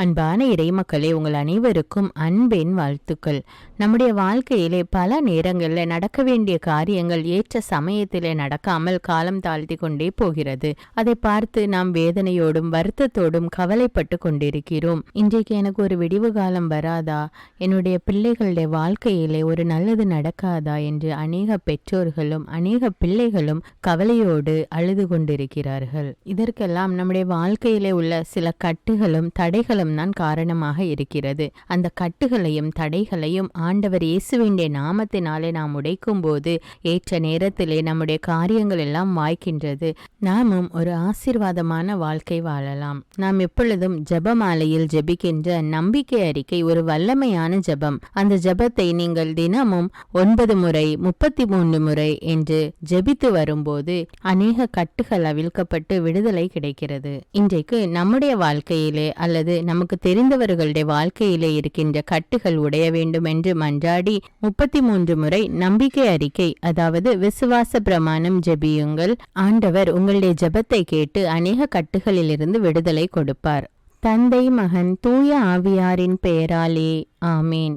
அன்பான இறைமக்களே, உங்கள் அனைவருக்கும் அன்பின் வாழ்த்துக்கள். நம்முடைய வாழ்க்கையிலே பல நேரங்களில் நடக்க வேண்டிய காரியங்கள் ஏற்ற சமயத்திலே நடக்காமல் காலம் தாழ்த்தி கொண்டே போகிறது. அதை பார்த்து நாம் வேதனையோடும் வருத்தத்தோடும் கவலைப்பட்டு கொண்டிருக்கிறோம். இன்றைக்கு எனக்கு ஒரு விடிவு காலம் வராதா, என்னுடைய பிள்ளைகளுடைய வாழ்க்கையிலே ஒரு நல்லது நடக்காதா என்று அநேக பெற்றோர்களும் அநேக பிள்ளைகளும் கவலையோடு அழுது கொண்டிருக்கிறார்கள். இதற்கெல்லாம் நம்முடைய வாழ்க்கையிலே உள்ள சில கட்டுகளும் தடைகளும் தான் காரணமாக இருக்கிறது. அந்த கட்டுகளையும் தடைகளையும் ஆண்டவர் இயேசுவின் நாமத்தினாலே நாம் உடைக்கும் போது ஏற்ற நேரத்திலே நம்முடைய காரியங்கள் எல்லாம் வாய்க்கின்றது. நாமும் ஒரு ஆசீர்வாதமான வாழ்க்கை வாழலாம். நாம் எப்பொழுதும் ஜெபமாலையில் ஜெபிக்கின்ற நம்பிக்கை அறிக்கை ஒரு வல்லமையான ஜெபம். அந்த ஜெபத்தை நீங்கள் தினமும் 9 முறை 33 முறை என்று ஜெபித்து வரும்போது அநேக கட்டுகள் அவிழ்க்கப்பட்டு விடுதலை கிடைக்கிறது. இன்றைக்கு நம்முடைய வாழ்க்கையிலே அல்லது நமக்கு தெரிந்தவர்களுடைய வாழ்க்கையிலே இருக்கின்ற கட்டுகள் உடைய வேண்டும் என்று மன்றாடி 33 முறை நம்பிக்கை அறிக்கை, அதாவது விசுவாச பிரமாணம் ஜெபியுங்கள். ஆண்டவர் உங்களுடைய ஜெபத்தை கேட்டு அநேக கட்டுகளிலிருந்து விடுதலை கொடுப்பார். தந்தை, மகன், தூய ஆவியாரின் பெயராலே ஆமேன்.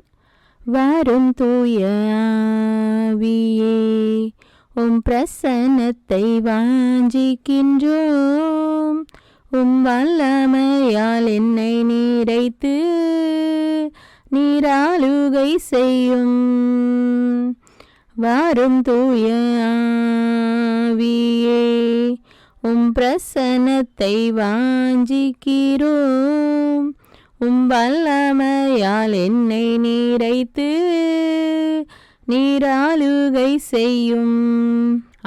வரும் தூய ஆவியே, உம் பிரசன்னத்தை வாஞ்சிக்கின்றோம். உம் வல்லமையால் என்னை நீரைத்து நீராளுகை செய்யும். வரும் தூய ஆவியே, உம் பிரசன்னத்தை வாஞ்சிக்கிறோம். உம் வல்லமையால் என்னை நீரைத்து நீராளுகை செய்யும்.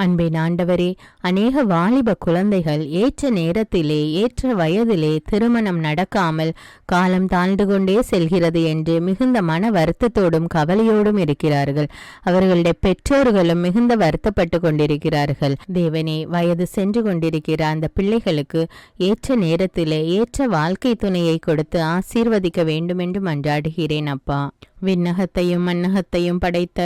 அன்பின் ஆண்டவரே, அநேக வாலிப குழந்தைகள் ஏற்ற நேரத்திலே ஏற்ற வயதிலே திருமணம் நடக்காமல் காலம் தாழ்ந்து கொண்டே செல்கிறது என்று மிகுந்த மன வருத்தத்தோடும் கவலையோடும் இருக்கிறார்கள். அவர்களுடைய பெற்றோர்களும் மிகுந்த வருத்தப்பட்டு கொண்டிருக்கிறார்கள். தேவனே, வயது சென்று கொண்டிருக்கிற அந்த பிள்ளைகளுக்கு ஏற்ற நேரத்திலே ஏற்ற வாழ்க்கை துணையை கொடுத்து ஆசீர்வதிக்க வேண்டும் என்று மன்றாடுகிறேன் அப்பா. விண்ணகத்தையும் மண்ணகத்தையும் படைத்த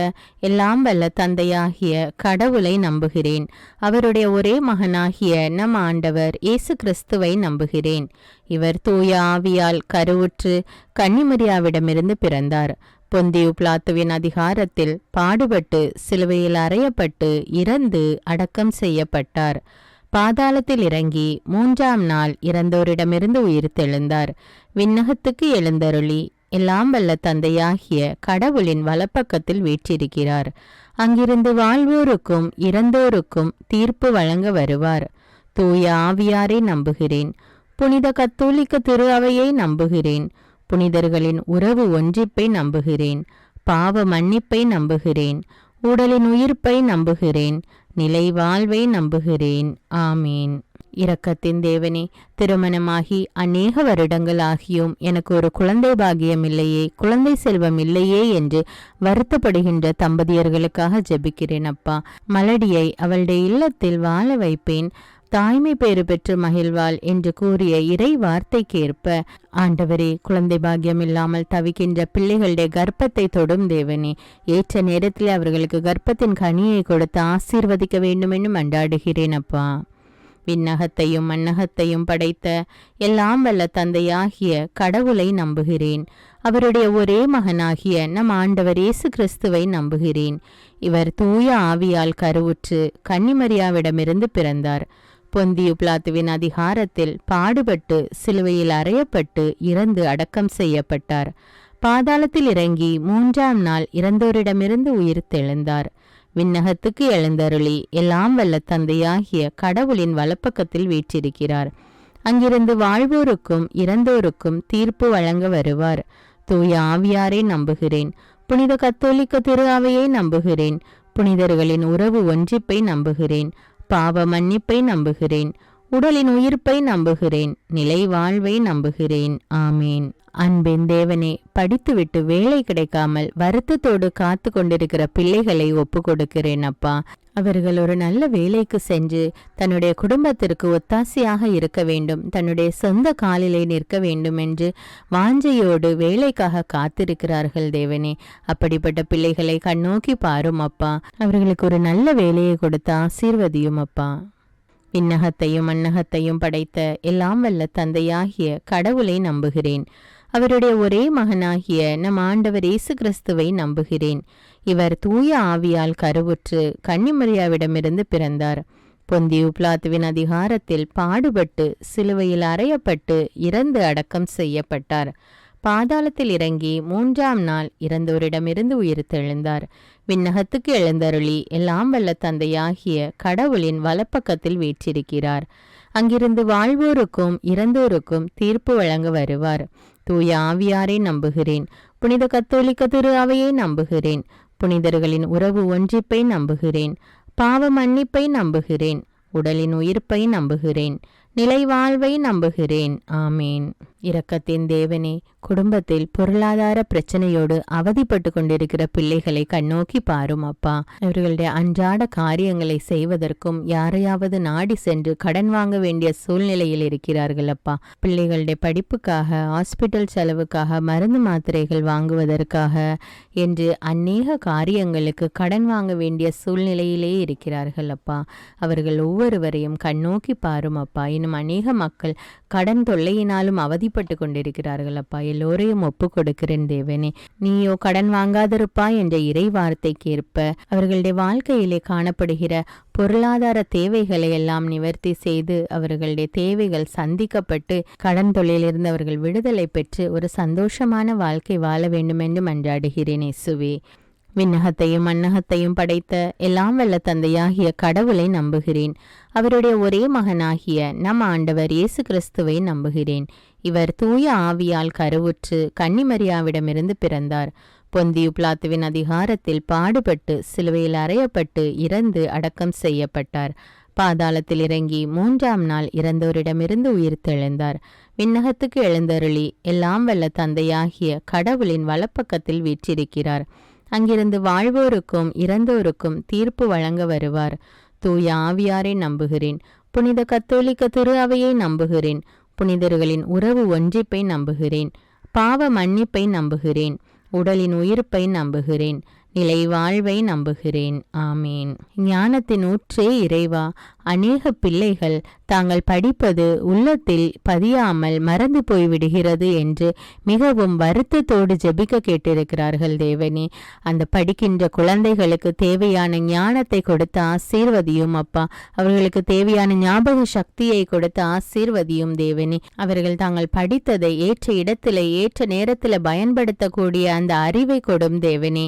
எல்லாம் வல்ல தந்தையாகிய கடவுளை நம்புகிறேன். அவருடைய ஒரே மகனாகிய நம் ஆண்டவர் இயேசு கிறிஸ்துவை நம்புகிறேன். இவர் தூய ஆவியால் கருவுற்று கன்னிமரியாவிடமிருந்து பிறந்தார். பொந்தியு பிலாத்துவின் அதிகாரத்தில் பாடுபட்டு சிலுவையில் அறையப்பட்டு இறந்து அடக்கம் செய்யப்பட்டார். பாதாளத்தில் இறங்கி 3ஆம் நாள் இறந்தோரிடமிருந்து உயிர்த்தெழுந்தார். விண்ணகத்துக்கு எழுந்தருளி எல்லாம் வல்ல தந்தையாகிய கடவுளின் வலப்பக்கத்தில் வீற்றிருக்கிறார். அங்கிருந்து வாழ்வோருக்கும் இறந்தோருக்கும் தீர்ப்பு வழங்க வருவார். தூய ஆவியாரை நம்புகிறேன். புனித கத்தோலிக்க திரு அவையை நம்புகிறேன். புனிதர்களின் உறவு ஒன்றிப்பை நம்புகிறேன். பாவ மன்னிப்பை நம்புகிறேன். உடலின் உயிர்ப்பை நம்புகிறேன். நிலை வாழ்வை நம்புகிறேன். ஆமீன். இரக்கத்தின் தேவனே, திருமணமாகி அநேக வருடங்கள் ஆகியும் எனக்கு ஒரு குழந்தை பாகியம் இல்லையே, குழந்தை செல்வம் இல்லையே என்று வருத்தப்படுகின்ற தம்பதியர்களுக்காக ஜெபிக்கிறேன் அப்பா. மலடியை அவளுடைய இல்லத்தில் வாழ வைப்பேன், தாய்மை பேறு பெற்று மகிழ்வாள் என்று கூறிய இறை வார்த்தைக்கேற்ப ஆண்டவரே, குழந்தை பாக்கியம் இல்லாமல் தவிக்கின்ற பிள்ளைகளுடைய கர்ப்பத்தை தொடும் தேவனே, ஏற்ற நேரத்தில் அவர்களுக்கு கர்ப்பத்தின் கனியை கொடுத்து ஆசீர்வதிக்க வேண்டும் என்று மன்றாடுகிறேன் அப்பா. விண்ணகத்தையும் மண்ணகத்தையும் படைத்த எல்லாம் வல்ல தந்தையாகிய கடவுளை நம்புகிறேன். அவருடைய ஒரே மகனாகிய நம் ஆண்டவர் இயேசு கிறிஸ்துவை நம்புகிறேன். இவர் தூய ஆவியால் கருவுற்று கன்னிமரியாவிடமிருந்து பிறந்தார். பொந்தியு பிலாத்துவின் அதிகாரத்தில் பாடுபட்டு சிலுவையில் அறையப்பட்டு இறந்து அடக்கம் செய்யப்பட்டார். பாதாளத்தில் இறங்கி 3ஆம் நாள் இறந்தோரிடமிருந்து உயிர்த்தெழுந்தார். விண்ணகத்துக்கு எழுந்தருளி எல்லாம் வல்ல தந்தையாகிய கடவுளின் வலப்பக்கத்தில் வீற்றிருக்கிறார். அங்கிருந்து வாழ்வோருக்கும் இறந்தோருக்கும் தீர்ப்பு வழங்க வருவார். தூய ஆவியாரை நம்புகிறேன். புனித கத்தோலிக்க திரு அவையை நம்புகிறேன். புனிதர்களின் உறவு ஒன்றிப்பை நம்புகிறேன். பாவ மன்னிப்பை நம்புகிறேன். உடலின் உயிர்ப்பை நம்புகிறேன். நிலை வாழ்வை நம்புகிறேன். ஆமீன். அன்பின் தேவனே, படித்துவிட்டு வேலை கிடைக்காமல் வருத்தத்தோடு காத்து கொண்டிருக்கிற பிள்ளைகளை ஒப்பு கொடுக்கிறேன் அப்பா. அவர்கள் ஒரு நல்ல வேலைக்கு சென்று தன்னுடைய குடும்பத்திற்கு ஒத்தாசையாக இருக்க வேண்டும், தன்னுடைய சொந்த காலிலே நிற்க வேண்டும் என்று வாஞ்சையோடு வேலைக்காக காத்திருக்கிறார்கள் தேவனே. அப்படிப்பட்ட பிள்ளைகளை கண்ணோக்கி பாரும் அப்பா. அவர்களுக்கு ஒரு நல்ல வேலையை கொடுத்து ஆசீர்வதியும் அப்பா. விண்ணகத்தையும் மண்ணகத்தையும் படைத்த எல்லாம் வல்ல தந்தையாகிய கடவுளை நம்புகிறேன். அவருடைய ஒரே மகனாகிய நம் ஆண்டவர் இயேசு கிறிஸ்துவை நம்புகிறேன். இவர் தூய ஆவியால் கருவுற்று கன்னிமரியாவிடமிருந்து பிறந்தார். பொந்தியு பிலாத்துவின் அதிகாரத்தில் பாடுபட்டு சிலுவையில் அறையப்பட்டு இறந்து அடக்கம் செய்யப்பட்டார். பாதாளத்தில் இறங்கி 3ஆம் நாள் இறந்தோரிடமிருந்து உயிர்த்தெழுந்தார். விண்ணகத்துக்கு எழுந்தருளி எல்லாம் வல்ல தந்தையாகிய கடவுளின் வலப்பக்கத்தில் வீற்றிருக்கிறார். அங்கிருந்து வாழ்வோருக்கும் இறந்தோருக்கும் தீர்ப்பு வழங்க வருவார். தூய ஆவியாரை நம்புகிறேன். புனித கத்தோலிக்க திரு அவையை நம்புகிறேன். புனிதர்களின் உறவு ஒன்றிப்பை நம்புகிறேன். பாவ மன்னிப்பை நம்புகிறேன். உடலின் உயிர்ப்பை நம்புகிறேன். நிலை வாழ்வை நம்புகிறேன். ஆமேன். இரக்கத்தின் தேவனே, குடும்பத்தில் பொருளாதார பிரச்சனையோடு அவதிப்பட்டு கொண்டிருக்கிற பிள்ளைகளை கண்ணோக்கி பாரும் அப்பா. இவர்களுடைய அன்றாட காரியங்களை செய்வதற்கும் யாரையாவது நாடி சென்று கடன் வாங்க வேண்டிய சூழ்நிலையில் இருக்கிறார்கள் அப்பா. பிள்ளைகளுடைய படிப்புக்காக, ஹாஸ்பிட்டல் செலவுக்காக, மருந்து மாத்திரைகள் வாங்குவதற்காக என்று அநேக காரியங்களுக்கு கடன் வாங்க வேண்டிய சூழ்நிலையிலே இருக்கிறார்கள் அப்பா. அவர்கள் ஒவ்வொருவரையும் கண்ணோக்கி பாரும் அப்பா. இன்னும் அநேக மக்கள் கடன் தொல்லையினாலும் அவதிப்பட்டு கொண்டிருக்கிறார்கள் அப்பா. எல்லோரையும் ஒப்பு கொடுக்கிறேன் தேவனே. நீயோ கடன் வாங்காதிருப்பா என்ற இறை வார்த்தைக்கேற்ப அவர்களுடைய வாழ்க்கையிலே காணப்படுகிற பொருளாதார தேவைகளை எல்லாம் நிவர்த்தி செய்து அவர்களுடைய தேவைகள் சந்திக்கப்பட்டு கடன் தொல்லையிலிருந்து அவர்கள் விடுதலை பெற்று ஒரு சந்தோஷமான வாழ்க்கை வாழ வேண்டும் என்று மன்றாடுகிறேன் இயேசுவே. விண்ணகத்தையும் மண்ணகத்தையும் படைத்த எல்லாம் வல்ல தந்தையாகிய கடவுளை நம்புகிறேன். அவருடைய ஒரே மகனாகிய நம் ஆண்டவர் இயேசு கிறிஸ்துவை நம்புகிறேன். இவர் தூய ஆவியால் கருவுற்று கன்னிமரியாவிடமிருந்து பிறந்தார். பொந்தியு பிலாத்துவின் அதிகாரத்தில் பாடுபட்டு சிலுவையில் அறையப்பட்டு இறந்து அடக்கம் செய்யப்பட்டார். பாதாளத்தில் இறங்கி 3ஆம் நாள் இறந்தோரிடமிருந்து உயிர்த்தெழுந்தார். விண்ணகத்துக்கு எழுந்தருளி எல்லாம் வல்ல தந்தையாகிய கடவுளின் வலப்பக்கத்தில் வீற்றிருக்கிறார். அங்கிருந்து வாழ்வோருக்கும் இறந்தோருக்கும் தீர்ப்பு வழங்க வருவார். தூய ஆவியாரை நம்புகிறேன். புனித கத்தோலிக்க திரு அவையை நம்புகிறேன். புனிதர்களின் உறவு ஒன்றிப்பை நம்புகிறேன். பாவ மன்னிப்பை நம்புகிறேன். உடலின் உயிர்ப்பை நம்புகிறேன். நிலை வாழ்வை நம்புகிறேன். ஆமேன். ஞானத்தின் ஊற்றே இறைவா, அநேக பிள்ளைகள் தாங்கள் படிப்பது உள்ளத்தில் பதியாமல் மறந்து போய்விடுகிறது என்று மிகவும் வருத்தத்தோடு ஜெபிக்க கேட்டிருக்கிறார்கள் தேவனே. அந்த படிக்கின்ற குழந்தைகளுக்கு தேவையான ஞானத்தை கொடுத்து ஆசீர்வதியும் அப்பா. அவர்களுக்கு தேவையான ஞாபக சக்தியை கொடுத்து ஆசீர்வதியும் தேவனே. அவர்கள் தாங்கள் படித்ததை ஏற்ற இடத்துல ஏற்ற நேரத்தில் பயன்படுத்தக்கூடிய அந்த அறிவை கொடும் தேவனே.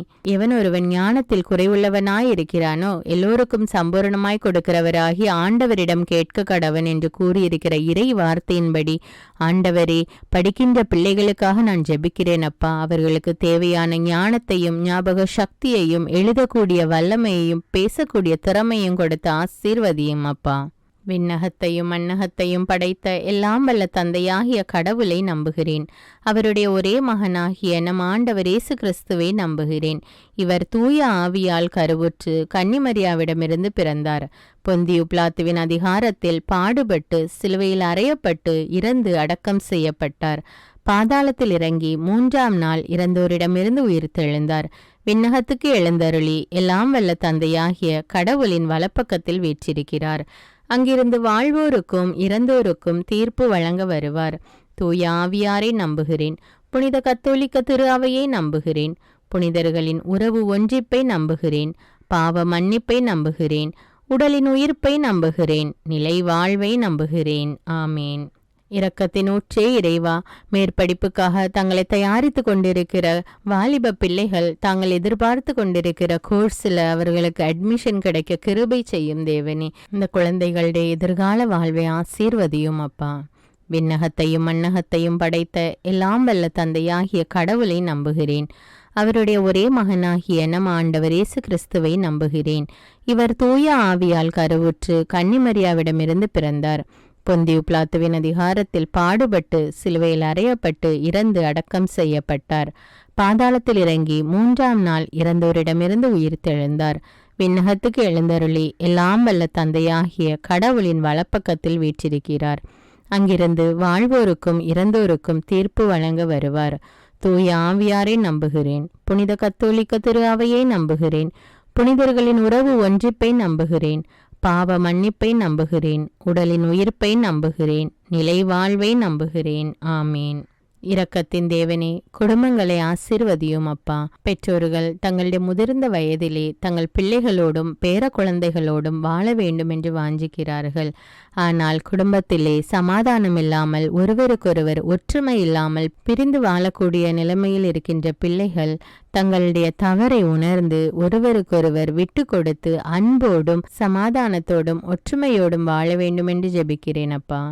ஒருவன் ஞானத்தில் குறைவுள்ளவனாய் இருக்கிறானோ எல்லோருக்கும் சம்பூர்ணமாய் கொடுக்கிறவராகி ஆண்டவரிடம் கேட்க கடவன் என்று கூறியிருக்கிற இறை வார்த்தையின்படி ஆண்டவரே, படிக்கின்ற பிள்ளைகளுக்காக நான் ஜெபிக்கிறேன் அப்பா. அவர்களுக்கு தேவையான ஞானத்தையும் ஞாபக சக்தியையும் எழுதக்கூடிய வல்லமையையும் பேசக்கூடிய திறமையும் கொடுத்து ஆசீர்வதியும் அப்பா. விண்ணகத்தையும் மண்ணகத்தையும் படைத்த எல்லாம் வல்ல தந்தையாகிய கடவுளை நம்புகிறேன். அவருடைய ஒரே மகனாகிய நம் ஆண்டவர் இயேசு கிறிஸ்துவை நம்புகிறேன். இவர் தூய ஆவியால் கருவுற்று கன்னிமரியாவிடமிருந்து பிறந்தார். பொந்தியு பிலாத்துவின் அதிகாரத்தில் பாடுபட்டு சிலுவையில் அறையப்பட்டு இறந்து அடக்கம் செய்யப்பட்டார். பாதாளத்தில் இறங்கி 3ஆம் நாள் இறந்தோரிடமிருந்து உயிர்த்தெழுந்தார். விண்ணகத்துக்கு எழுந்தருளி எல்லாம் வல்ல தந்தையாகிய கடவுளின் வலப்பக்கத்தில் வீற்றிருக்கிறார். அங்கிருந்து வாழ்வோருக்கும் இறந்தோருக்கும் தீர்ப்பு வழங்க வருவார். தூய ஆவியாரை நம்புகிறேன். புனித கத்தோலிக்க திரு அவையை நம்புகிறேன். புனிதர்களின் உறவு ஒன்றிப்பை நம்புகிறேன். பாவ மன்னிப்பை நம்புகிறேன். உடலின் உயிர்ப்பை நம்புகிறேன். நிலை வாழ்வை நம்புகிறேன். ஆமேன். இரக்கத்தின் ஊற்றே இறைவா, மேற்படிப்புக்காக தங்களை தயாரித்து கொண்டிருக்கிற வாலிப பிள்ளைகள் தாங்கள் எதிர்பார்த்து கொண்டிருக்கிற கோர்ஸில் அவர்களுக்கு அட்மிஷன் கிடைக்க கிருபை செய்யும் தேவனே. இந்த குழந்தைகளுடைய எதிர்கால வாழ்வை ஆசீர்வதியும் அப்பா. விண்ணகத்தையும் மண்ணகத்தையும் படைத்த எல்லாம் வல்ல தந்தையாகிய கடவுளை நம்புகிறேன். அவருடைய ஒரே மகனாகிய நம் ஆண்டவர் இயேசு கிறிஸ்துவை நம்புகிறேன். இவர் தூய ஆவியால் கருவுற்று கன்னிமரியாவிடமிருந்து பிறந்தார். பொந்தியு பிலாத்துவின் அதிகாரத்தில் பாடுபட்டு சிலுவையில் அறையப்பட்டு இறந்து அடக்கம் செய்யப்பட்டார். பாதாளத்தில் இறங்கி 3ஆம் நாள் இறந்தோரிடமிருந்து உயிர்த்தெழுந்தார். விண்ணகத்துக்கு எழுந்தருளி எல்லாம் வல்ல தந்தையாகிய கடவுளின் வலப்பக்கத்தில் வீற்றிருக்கிறார். அங்கிருந்து வாழ்வோருக்கும் இறந்தோருக்கும் தீர்ப்பு வழங்க வருவார். தூய ஆவியாரை நம்புகிறேன். புனித கத்தோலிக்க திரு அவையை நம்புகிறேன். புனிதர்களின் உறவு ஒன்றிப்பை நம்புகிறேன். பாவ மன்னிப்பை நம்புகிறேன். உடலின் உயிர்ப்பை நம்புகிறேன். நிலை வாழ்வை நம்புகிறேன். ஆமீன். இரக்கத்தின் தேவனே, குடும்பங்களை ஆசீர்வதியும் அப்பா. பெற்றோர்கள் தங்களுடைய முதிர்ந்த வயதிலே தங்கள் பிள்ளைகளோடும் பேர குழந்தைகளோடும் வாழ வேண்டும் என்று வாஞ்சிக்கிறார்கள். ஆனால் குடும்பத்திலே சமாதானம் இல்லாமல், ஒருவருக்கொருவர் ஒற்றுமை இல்லாமல் பிரிந்து வாழக்கூடிய நிலைமையில் இருக்கின்ற பிள்ளைகள் தங்களுடைய தவறை உணர்ந்து ஒருவருக்கொருவர் விட்டு கொடுத்து அன்போடும் சமாதானத்தோடும் ஒற்றுமையோடும் வாழ வேண்டும் என்று ஜெபிக்கிறேன் அப்பா.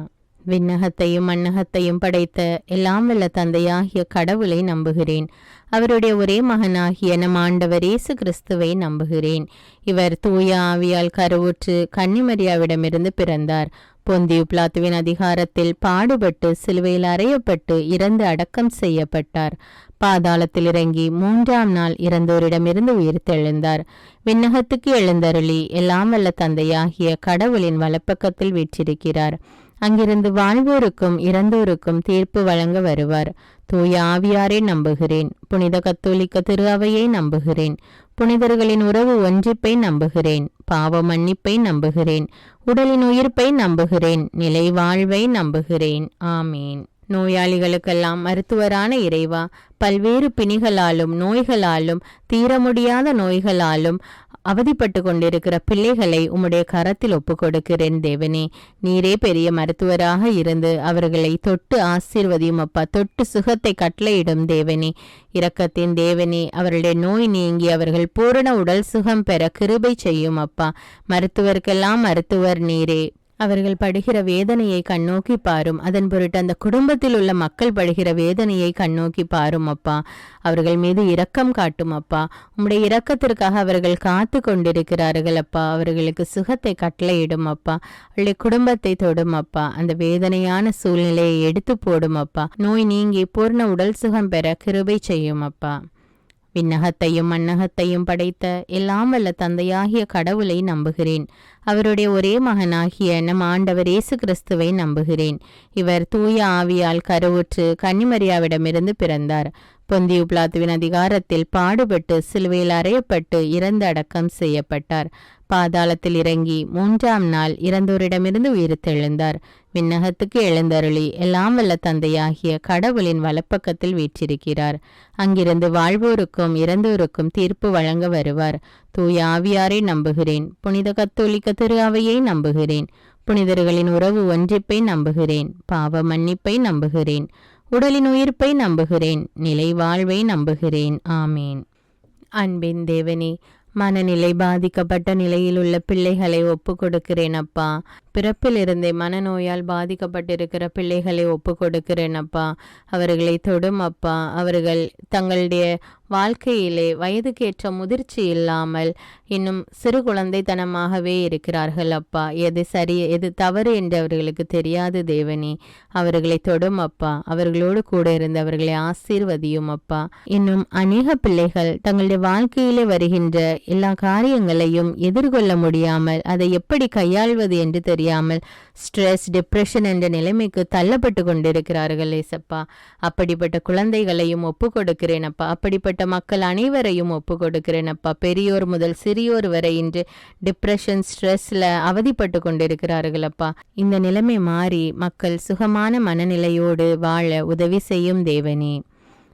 விண்ணகத்தையும் மண்ணகத்தையும் படைத்த எல்லாம் வல்ல தந்தையாகிய கடவுளை நம்புகிறேன். அவருடைய ஒரே மகனாகிய நம் ஆண்டவர் இயேசு கிறிஸ்துவை நம்புகிறேன். இவர் தூய ஆவியால் கருவுற்று கன்னிமரியாவிடமிருந்து பிறந்தார். பொந்தியு பிலாத்துவின் அதிகாரத்தில் பாடுபட்டு சிலுவையில் அறையப்பட்டு இறந்து அடக்கம் செய்யப்பட்டார். பாதாளத்தில் இறங்கி 3ஆம் நாள் இறந்தோரிடமிருந்து உயிர்த்தெழுந்தார். விண்ணகத்துக்கு எழுந்தருளி எல்லாம் வல்ல தந்தையாகிய கடவுளின் வலப்பக்கத்தில் வீற்றிருக்கிறார். அங்கிருந்து வாழ்வோருக்கும் இறந்தோருக்கும் தீர்ப்பு வழங்க வருவார். தூய ஆவியாரை நம்புகிறேன். புனித கத்தோலிக்க திரு அவையை நம்புகிறேன். புனிதர்களின் உறவு ஒன்றிப்பை நம்புகிறேன். பாவ மன்னிப்பை நம்புகிறேன். உடலின் உயிர்ப்பை நம்புகிறேன். நிலை வாழ்வை நம்புகிறேன். ஆமீன். நோயாளிகளுக்கெல்லாம் மருத்துவரான இறைவா, பல்வேறு பிணிகளாலும் நோய்களாலும் தீர முடியாத நோய்களாலும் அவதிப்பட்டு கொண்டிருக்கிற பிள்ளைகளை உம்முடைய கரத்தில் ஒப்புக்கொடுக்கிறேன் தேவனே. நீரே பெரிய மருத்துவராக இருந்து அவர்களை தொட்டு ஆசீர்வதியும் அப்பா. தொட்டு சுகத்தை கட்டளையிடும் தேவனே. இரக்கத்தின் தேவனே, அவர்களுடைய நோய் நீங்கி அவர்கள் பூரண உடல் சுகம் பெற கிருபை செய்யும் அப்பா. மருத்துவருக்கெல்லாம் மருத்துவர் நீரே. அவர்கள் படுகிற வேதனையை கண்ணோக்கி பாரும். அதன் பொருட்டு அந்த குடும்பத்தில் உள்ள மக்கள் படுகிற வேதனையை கண்ணோக்கி பாரும் அப்பா. அவர்கள் மீது இரக்கம் காட்டும் அப்பா. உம்முடைய இரக்கத்திற்காக அவர்கள் காத்து கொண்டிருக்கிறார்கள் அப்பா. அவர்களுக்கு சுகத்தை கட்டளையிடும் அப்பா. அவருடைய குடும்பத்தை தொடும் அப்பா. அந்த வேதனையான சூழ்நிலையை எடுத்து போடும் அப்பா. நோய் நீங்கி பூர்ண உடல் சுகம் பெற கிருபை செய்யும் அப்பா. விண்ணகத்தையும் மண்ணகத்தையும் படைத்த எல்லாம் வல்ல தந்தையாகிய கடவுளை நம்புகிறேன். அவருடைய ஒரே மகனாகிய நம் ஆண்டவர் இயேசு கிறிஸ்துவை நம்புகிறேன். இவர் தூய ஆவியால் கருவுற்று கன்னிமரியாவிடமிருந்து பிறந்தார். பொந்தியு பிலாத்துவின் அதிகாரத்தில் பாடுபட்டு சிலுவையில் அறையப்பட்டு இறந்து அடக்கம் செய்யப்பட்டார். பாதாளத்தில் இறங்கி 3ஆம் நாள் இறந்தோரிடமிருந்து உயிர்த்தெழுந்தார். விண்ணகத்துக்கு எழுந்தருளி எல்லாம் வல்ல தந்தையாகிய கடவுளின் வலப்பக்கத்தில் வீற்றிருக்கிறார். அங்கிருந்து வாழ்வோருக்கும் இறந்தோருக்கும் தீர்ப்பு வழங்க வருவார். தூய ஆவியாரை நம்புகிறேன். புனித கத்தோலிக்க திரு அவையை நம்புகிறேன். புனிதர்களின் உறவு ஒன்றிப்பை நம்புகிறேன். பாவ மன்னிப்பை நம்புகிறேன். உடலின் உயிர்ப்பை நம்புகிறேன். நிலை வாழ்வை நம்புகிறேன். ஆமீன். அன்பின் தேவனே, மனநிலை பாதிக்கப்பட்ட நிலையில் உள்ள பிள்ளைகளை ஒப்பு கொடுக்கிறேன் அப்பா. பிறப்பிலிருந்தே மனநோயால் பாதிக்கப்பட்டிருக்கிற பிள்ளைகளை ஒப்பு கொடுக்கிறேன் அப்பா. அவர்களை தொடும் அப்பா. அவர்கள் தங்களுடைய வாழ்க்கையிலே வயதுக்கேற்ற முதிர்ச்சி இல்லாமல் இன்னும் சிறு குழந்தைத்தனமாகவே இருக்கிறார்கள் அப்பா. எது சரி எது தவறு என்று அவர்களுக்கு தெரியாது தேவனே. அவர்களை தொடும் அப்பா. அவர்களோடு கூட இருந்து அவர்களை ஆசீர்வதியும் அப்பா. இன்னும் அநேக பிள்ளைகள் தங்களுடைய வாழ்க்கையிலே வருகின்ற எல்லா காரியங்களையும் எதிர்கொள்ள முடியாமல் அதை எப்படி கையாள்வது என்று தெரியாமல் ஸ்ட்ரெஸ், டிப்ரெஷன் என்ற நிலைமைக்கு தள்ளப்பட்டு கொண்டிருக்கிறார்கள் ஏசப்பா. அப்படிப்பட்ட குழந்தைகளையும் ஒப்பு கொடுக்கிறேன் அப்பா. அப்படிப்பட்ட மக்கள் அனைவரையும் ஒப்பு கொடுக்கிறேன் அப்பா. பெரியோர் முதல் சிறியோர் வரை இன்று டிப்ரெஷன், ஸ்ட்ரெஸ்ல அவதிப்பட்டு கொண்டிருக்கிறார்கள் அப்பா. இந்த நிலைமை மாறி மக்கள் சுகமான மனநிலையோடு வாழ உதவி செய்யும் தேவனே.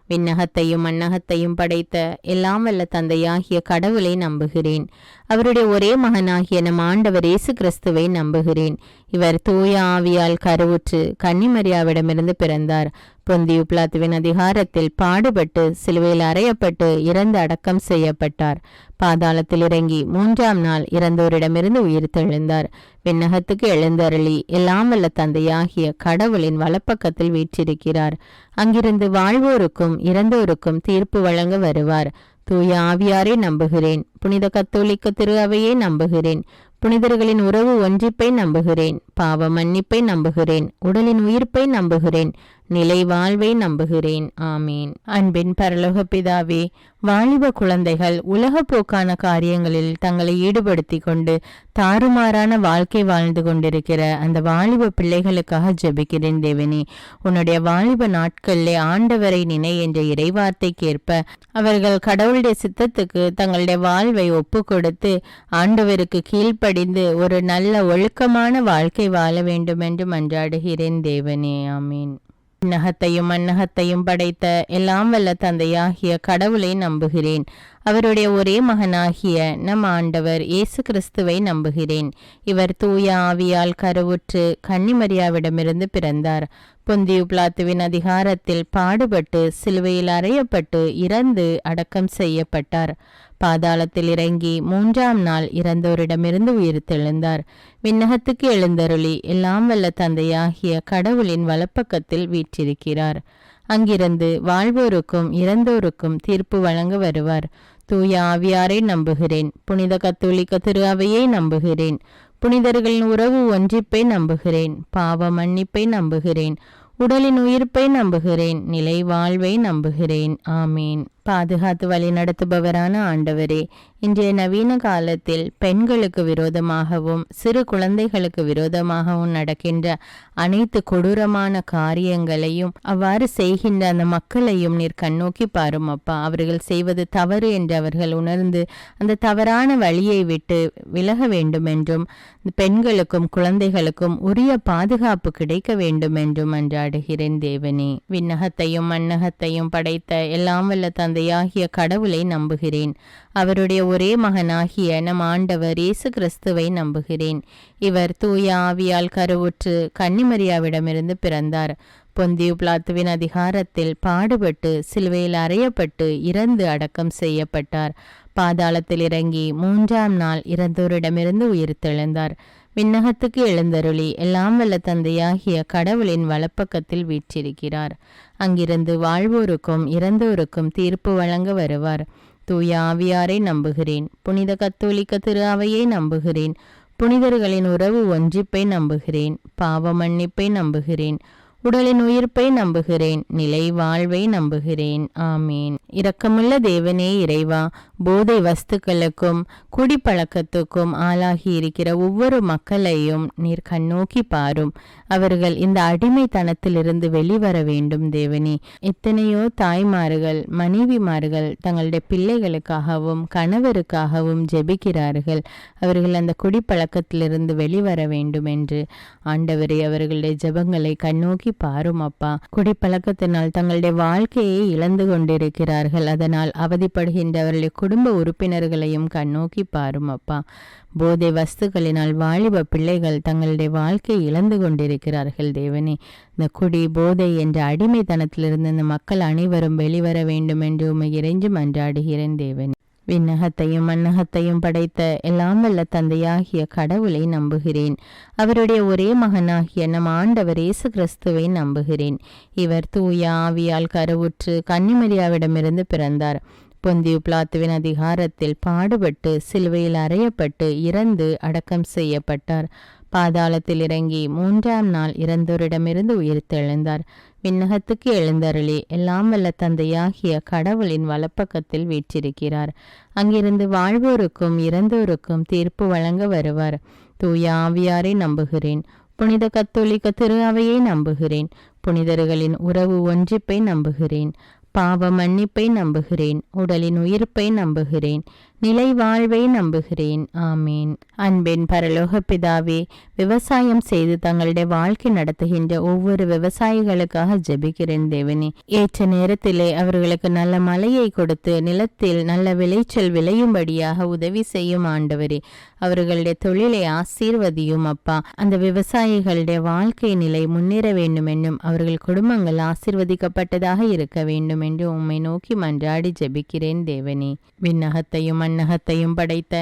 விண்ணகத்தையும் மண்ணகத்தையும் படைத்த எல்லாம் வல்ல தந்தையாகிய கடவுளை நம்புகிறேன். அவருடைய ஒரே மகனாகிய நம் ஆண்டவர் இயேசு கிறிஸ்துவை நம்புகிறேன். இவர் தூய ஆவியால் கருவுற்று கன்னிமரியாவிடமிருந்து பிறந்தார். பொந்தியு பிலாத்துவின் அதிகாரத்தில் பாடுபட்டு சிலுவையில் அறையப்பட்டு இறந்து அடக்கம் செய்யப்பட்டார். பாதாளத்தில் இறங்கி 3ஆம் நாள் இறந்தோரிடமிருந்து உயிர்த்தெழுந்தார். விண்ணகத்துக்கு எழுந்தருளி எல்லாம் வல்ல தந்தையாகிய கடவுளின் வலப்பக்கத்தில் வீற்றிருக்கிறார். அங்கிருந்து வாழ்வோருக்கும் இறந்தோருக்கும் தீர்ப்பு வழங்க வருவார். தூய ஆவியாரை நம்புகிறேன். புனித கத்தோலிக்க திரு அவையை நம்புகிறேன். புனிதர்களின் உறவு ஒன்றிப்பை நம்புகிறேன். பாவ மன்னிப்பை நம்புகிறேன். உடலின் உயிர்ப்பை நம்புகிறேன். நிலை வாழ்வை நம்புகிறேன். ஆமீன். அன்பின் பரலோக பிதாவே, வாலிப குழந்தைகள் உலக போக்கான காரியங்களில் தங்களை ஈடுபடுத்தி கொண்டு தாறுமாறான வாழ்க்கை வாழ்ந்து கொண்டிருக்கிற அந்த வாலிப பிள்ளைகளுக்காக ஜெபிக்கிறேன் தேவனே. உன்னுடைய வாலிப நாட்களிலே ஆண்டவரை நினை என்ற இறைவார்த்தைக்கேற்ப அவர்கள் கடவுளுடைய சித்தத்துக்கு தங்களுடைய வாழ்வை ஒப்பு கொடுத்து ஆண்டவருக்கு கீழ்ப்படி கீழ்ப்படிந்து ஒரு நல்ல ஒழுக்கமான வாழ்க்கை வாழ வேண்டும் என்று மன்றாடுகிறேன் தேவனே. ஆமீன். விண்ணகத்தையும் மண்ணகத்தையும் படைத்த எல்லாம் வல்ல தந்தையாகிய கடவுளை நம்புகிறேன். அவருடைய ஒரே மகனாகிய நம் ஆண்டவர் இயேசு கிறிஸ்துவை நம்புகிறேன். இவர் தூய ஆவியால் கருவுற்று கன்னிமரியாவிடமிருந்து பிறந்தார். பொந்தியு பிலாத்துவின் அதிகாரத்தில் பாடுபட்டு சிலுவையில் அறையப்பட்டு இறந்து அடக்கம் செய்யப்பட்டார். பாதாளத்தில் இறங்கி 3ஆம் நாள் இறந்தோரிடமிருந்து உயிர்த்தெழுந்தார். விண்ணகத்துக்கு எழுந்தருளி எல்லாம் வல்ல தந்தையாகிய கடவுளின் வலப்பக்கத்தில் வீற்றிருக்கிறார். அங்கிருந்து வாழ்வோருக்கும் இறந்தோருக்கும் தீர்ப்பு வழங்க வருவார். தூய ஆவியாரை நம்புகிறேன். புனித கத்தோலிக்க திரு அவையை நம்புகிறேன். புனிதர்களின் உறவு ஒன்றிப்பை நம்புகிறேன். பாவ மன்னிப்பை நம்புகிறேன். உடலின் உயிர்ப்பை நம்புகிறேன். நிலை வாழ்வை நம்புகிறேன். ஆமீன். பாதுகாத்து வழி நடத்துபவரான ஆண்டவரே, இன்றைய நவீன காலத்தில் பெண்களுக்கு விரோதமாகவும் சிறு குழந்தைகளுக்கு விரோதமாகவும் நடக்கின்ற அனைத்து கொடூரமான காரியங்களையும் அவ்வாறு செய்கின்ற அந்த மக்களையும் நீர் கண்ணோக்கி பாரும் அப்பா. அவர்கள் செய்வது தவறு என்று அவர்கள் உணர்ந்து அந்த தவறான வழியை விட்டு விலக வேண்டும் என்றும் பெண்களுக்கும் குழந்தைகளுக்கும் உரிய பாதுகாப்பு கிடைக்க வேண்டும் என்றும் மன்றாடுகிறேன் தேவனே. விண்ணகத்தையும் மண்ணகத்தையும் படைத்த எல்லாம் வல்ல தந்தையாகிய கடவுளை நம்புகிறேன். அவருடைய ஒரே மகனாகிய நம் ஆண்டவர் இயேசு கிறிஸ்துவை நம்புகிறேன். இவர் தூய ஆவியால் கருவுற்று கன்னிமரியாவிடமிருந்து பிறந்தார். பொந்தியு பிலாத்துவின் அதிகாரத்தில் பாடுபட்டு சிலுவையில் அறையப்பட்டு இறந்து அடக்கம் செய்யப்பட்டார். பாதாளத்தில் இறங்கி 3ஆம் நாள் இறந்தோரிடமிருந்து உயிர்த்தெழுந்தார். விண்ணகத்துக்கு எழுந்தருளி எல்லாம் வல்ல தந்தையாகிய கடவுளின் வலப்பக்கத்தில் வீற்றிருக்கிறார். அங்கிருந்து வாழ்வோருக்கும் இறந்தோருக்கும் தீர்ப்பு வழங்க வருவார். தூய ஆவியாரை நம்புகிறேன். புனித கத்தோலிக்க திரு அவையை நம்புகிறேன். புனிதர்களின் உறவு ஒன்றிப்பை நம்புகிறேன். பாவ மன்னிப்பை நம்புகிறேன். உடலின் உயிர்ப்பை நம்புகிறேன். நிலை வாழ்வை நம்புகிறேன். ஆமீன். இரக்கமுள்ள தேவனே இறைவா, போதை வஸ்துக்களுக்கும் குடிப்பழக்கத்துக்கும் ஆளாகி இருக்கிற ஒவ்வொரு மக்களையும் நீர் கண்ணோக்கி பாரும். அவர்கள் இந்த அடிமைத்தனத்திலிருந்து வெளிவர வேண்டும் தேவனே. எத்தனையோ தாய்மார்கள் மனைவிமார்கள் தங்களுடைய பிள்ளைகளுக்காகவும் கணவருக்காகவும் ஜெபிக்கிறார்கள். அவர்கள் அந்த குடிப்பழக்கத்திலிருந்து வெளிவர வேண்டும் என்று ஆண்டவரே அவர்களுடைய ஜெபங்களை கண்ணோக்கி பாரும் அப்பா. குடிப்பழக்கத்தினால் தங்களுடைய வாழ்க்கையை இழந்து கொண்டிருக்கிறார்கள். அதனால் அவதிப்படுகின்றவர்களுடைய குடும்ப உறுப்பினர்களையும் கண்ணோக்கி பாரும் அப்பா. போதை வஸ்துக்களினால் வாலிப பிள்ளைகள் தங்களுடைய வாழ்க்கையை இழந்து கொண்டிருக்கிறார்கள் தேவனே. இந்த குடி போதை என்ற அடிமைத்தனத்திலிருந்து இந்த மக்கள் அனைவரும் வெளிவர வேண்டும் என்று உம்மை இறைஞ்சி மன்றாடுகிறேன் தேவனே. விண்ணகத்தையும் மண்ணகத்தையும் படைத்த எல்லாம் வல்ல தந்தையாகிய கடவுளை நம்புகிறேன். அவருடைய ஒரே மகனாகிய நம் ஆண்டவர் இயேசு கிறிஸ்துவை நம்புகிறேன். இவர் தூய ஆவியால் கருவுற்று கன்னிமரியாவிடமிருந்து பிறந்தார். பொந்தியு பிலாத்துவின் அதிகாரத்தில் பாடுபட்டு சிலுவையில் அறையப்பட்டு இறந்து அடக்கம் செய்யப்பட்டார். பாதாளத்தில் இறங்கி 3ஆம் நாள் இறந்தோரிடமிருந்து உயிர்த்தெழுந்தார். விண்ணகத்துக்கு எழுந்தருளி எல்லாம் வல்ல தந்தையாகிய கடவுளின் வலப்பக்கத்தில் வீற்றிருக்கிறார். அங்கிருந்து வாழ்வோருக்கும் இறந்தோருக்கும் தீர்ப்பு வழங்க வருவார். தூய ஆவியாரை நம்புகிறேன். புனித கத்தோலிக்க திரு அவையை நம்புகிறேன். புனிதர்களின் உறவு ஒன்றிப்பை நம்புகிறேன். பாவ மன்னிப்பை நம்புகிறேன். உடலின் உயிர்ப்பை நம்புகிறேன். நிலை வாழ்வை நம்புகிறேன். ஆமீன். அன்பின் பரலோக பிதாவே, விவசாயம் செய்து தங்களுடைய வாழ்க்கை நடத்துகின்ற ஒவ்வொரு விவசாயிகளுக்காக ஜெபிக்கிறேன் தேவனே. ஏற்ற நேரத்திலே அவர்களுக்கு நல்ல மழையை கொடுத்து நிலத்தில் நல்ல விளைச்சல் விளையும்படியாக உதவி செய்யும் ஆண்டவரே. அவர்களுடைய தொழிலை ஆசீர்வதியும் அப்பா. அந்த விவசாயிகளுடைய வாழ்க்கை நிலை முன்னேற வேண்டும் என்னும் அவர்கள் குடும்பங்கள் ஆசீர்வதிக்கப்பட்டதாக இருக்க வேண்டும் என்று உம்மை நோக்கி மன்றாடி ஜெபிக்கிறேன் தேவனே. விண்ணகத்தையும் மண்ணகத்தையும் படைத்த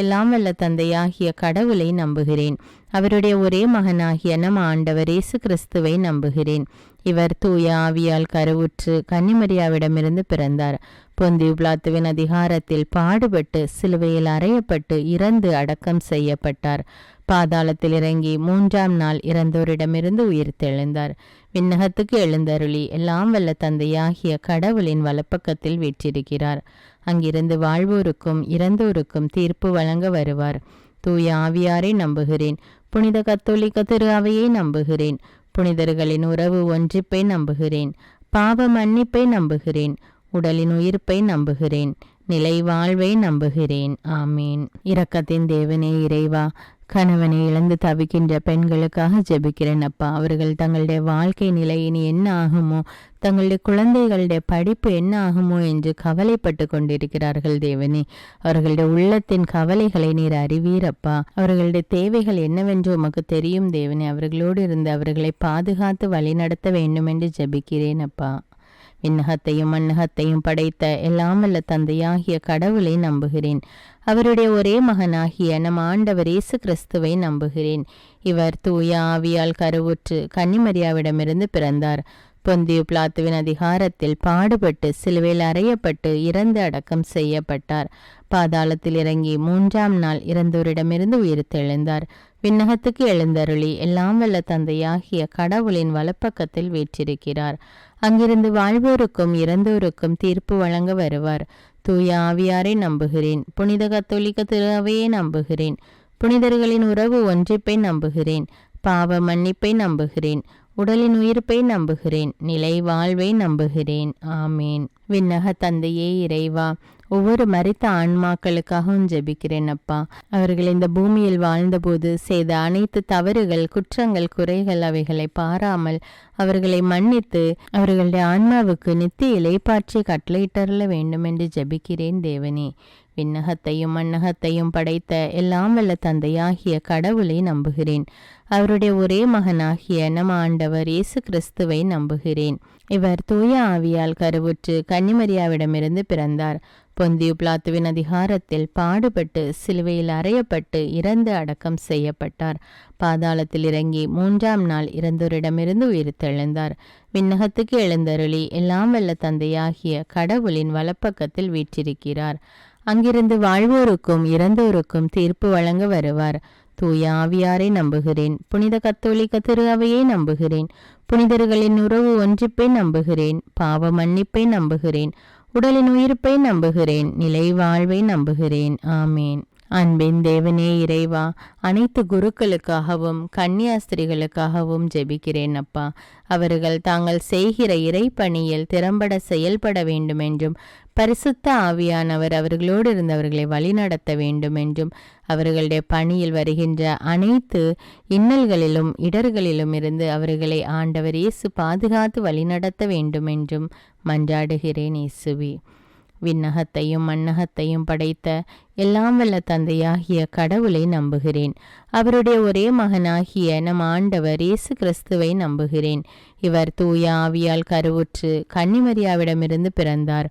எல்லாம் வல்ல தந்தையாகிய கடவுளை நம்புகிறேன். அவருடைய ஒரே மகனாகிய நம் ஆண்டவர் இயேசு கிறிஸ்துவை நம்புகிறேன். இவர் தூய ஆவியால் கருவுற்று கன்னிமரியாவிடமிருந்து பிறந்தார். பொந்தியு பிலாத்துவின் அதிகாரத்தில் பாடுபட்டு சிலுவையில் அறையப்பட்டு இறந்து அடக்கம் செய்யப்பட்டார். பாதாளத்தில் இறங்கி 3ஆம் நாள் இறந்தோரிடமிருந்து உயிர்த்தெழுந்தார். விண்ணகத்துக்கு எழுந்தருளி எல்லாம் வல்ல தந்தையாகிய கடவுளின் வலப்பக்கத்தில் வீற்றிருக்கிறார். அங்கிருந்து வாழ்வோருக்கும் இறந்தோருக்கும் தீர்ப்பு வழங்க வருவார். தூய ஆவியாரை நம்புகிறேன். புனித கத்தோலிக்க திரு அவையை நம்புகிறேன். புனிதர்களின் உறவு ஒன்றிப்பை நம்புகிறேன். பாவ மன்னிப்பை நம்புகிறேன். உடலின் உயிர்ப்பை நம்புகிறேன். நிலை வாழ்வை நம்புகிறேன். ஆமீன். இரக்கத்தின் தேவனே இறைவா, கணவனை இழந்து தவிக்கின்ற பெண்களுக்காக ஜெபிக்கிறேன் அப்பா. அவர்கள் தங்களுடைய வாழ்க்கை நிலை இனி என்ன ஆகுமோ, தங்களுடைய குழந்தைகளுடைய படிப்பு என்ன ஆகுமோ என்று கவலைப்பட்டு கொண்டிருக்கிறார்கள் தேவனே. அவர்களுடைய உள்ளத்தின் கவலைகளை நீர் அறிவீரப்பா. அவர்களுடைய தேவைகள் என்னவென்று உமக்கு தெரியும் தேவனே. அவர்களோடு இருந்து அவர்களை பாதுகாத்து வழிநடத்த வேண்டும் என்று ஜெபிக்கிறேன் அப்பா. விண்ணகத்தையும் மண்ணகத்தையும் படைத்த எல்லாம் வல்ல தந்தையாகிய கடவுளை நம்புகிறேன். அவருடைய ஒரே மகனாகிய நம் ஆண்டவர் இயேசு கிறிஸ்துவை நம்புகிறேன். இவர் தூய ஆவியால் கருவுற்று கன்னிமரியாவிடமிருந்து பிறந்தார். பொந்தியு பிலாத்துவின் அதிகாரத்தில் பாடுபட்டு சிலுவையில் அறையப்பட்டு இறந்து அடக்கம் செய்யப்பட்டார். பாதாளத்தில் இறங்கி 3ஆம் நாள் இறந்தோரிடமிருந்து உயிர்த்தெழுந்தார். விண்ணகத்துக்கு எழுந்தருளி எல்லாம் வல்ல தந்தையாகிய கடவுளின் வலப்பக்கத்தில் வீற்றிருக்கிறார். அங்கிருந்து வாழ்வோருக்கும் இறந்தோருக்கும் தீர்ப்பு வழங்க வருவார். தூய ஆவியாரை நம்புகிறேன். புனித கத்தோலிக்க திரு அவையை நம்புகிறேன். புனிதர்களின் உறவு ஒன்றிப்பை நம்புகிறேன். பாவ மன்னிப்பை நம்புகிறேன். உடலின் உயிர்ப்பை நம்புகிறேன். நிலை வாழ்வை நம்புகிறேன். ஆமீன். விண்ணக தந்தையே இறைவா, ஒவ்வொரு மரித்த ஆன்மாக்களுக்காகவும் ஜெபிக்கிறேன் அப்பா. அவர்கள் இந்த பூமியில் வாழ்ந்தபோது செய்த அனைத்து தவறுகள், குற்றங்கள், குறைகள் அவைகளை பாராமல் அவர்களை மன்னித்து அவர்களுடைய ஆன்மாவுக்கு நித்திய இளைப்பாற்றி கட்டளையிட்டருள வேண்டும் என்று ஜெபிக்கிறேன் தேவனே. விண்ணகத்தையும் மண்ணகத்தையும் படைத்த எல்லாம் வல்ல தந்தையாகிய கடவுளை நம்புகிறேன். அவருடைய ஒரே மகனாகிய நம் ஆண்டவர் இயேசு கிறிஸ்துவை நம்புகிறேன். இவர் தூய ஆவியால் கருவுற்று கன்னிமரியாவிடமிருந்து பிறந்தார். பொந்தியு பிலாத்துவின் அதிகாரத்தில் பாடுபட்டு சிலுவையில் அறையப்பட்டு இறந்து அடக்கம் செய்யப்பட்டார். பாதாளத்தில் இறங்கி 3ஆம் நாள் இறந்தோரிடமிருந்து உயிர்த்தெழுந்தார். விண்ணகத்துக்கு எழுந்தருளி எல்லாம் வல்ல தந்தையாகிய கடவுளின் வலப்பக்கத்தில் வீற்றிருக்கிறார். அங்கிருந்து வாழ்வோருக்கும் இறந்தோருக்கும் தீர்ப்பு வழங்க வருவார். தூய ஆவியாரை நம்புகிறேன். புனித கத்தோலிக்க திரு அவையை நம்புகிறேன். புனிதர்களின் உறவு ஒன்றிப்பை நம்புகிறேன். பாவ மன்னிப்பை நம்புகிறேன். உடலின் உயிர்ப்பை நம்புகிறேன். நிலை வாழ்வை நம்புகிறேன். ஆமீன். அன்பின் தேவனே இறைவா, அனைத்து குருக்களுக்காகவும் கன்னியாஸ்திரிகளுக்காகவும் ஜெபிக்கிறேன் அப்பா. அவர்கள் தாங்கள் செய்கிற இறைப்பணியில் திறம்பட செயல்பட வேண்டுமென்றும் பரிசுத்த ஆவியானவர் அவர்களோடு இருந்தவர்களை வழிநடத்த வேண்டும் என்றும் அவர்களுடைய பணியில் வருகின்ற அனைத்து இன்னல்களிலும் இடர்களிலும் இருந்து அவர்களை ஆண்டவர் இயேசு பாதுகாத்து வழிநடத்த வேண்டும் என்றும் மன்றாடுகிறேன் இயேசுவே. விண்ணகத்தையும் மண்ணகத்தையும் படைத்த எல்லாம் வல்ல தந்தையாகிய கடவுளை நம்புகிறேன். அவருடைய ஒரே மகனாகிய நம் ஆண்டவர் இயேசு கிறிஸ்துவை நம்புகிறேன். இவர் தூய ஆவியால் கருவுற்று கன்னிமரியாவிடமிருந்து பிறந்தார்.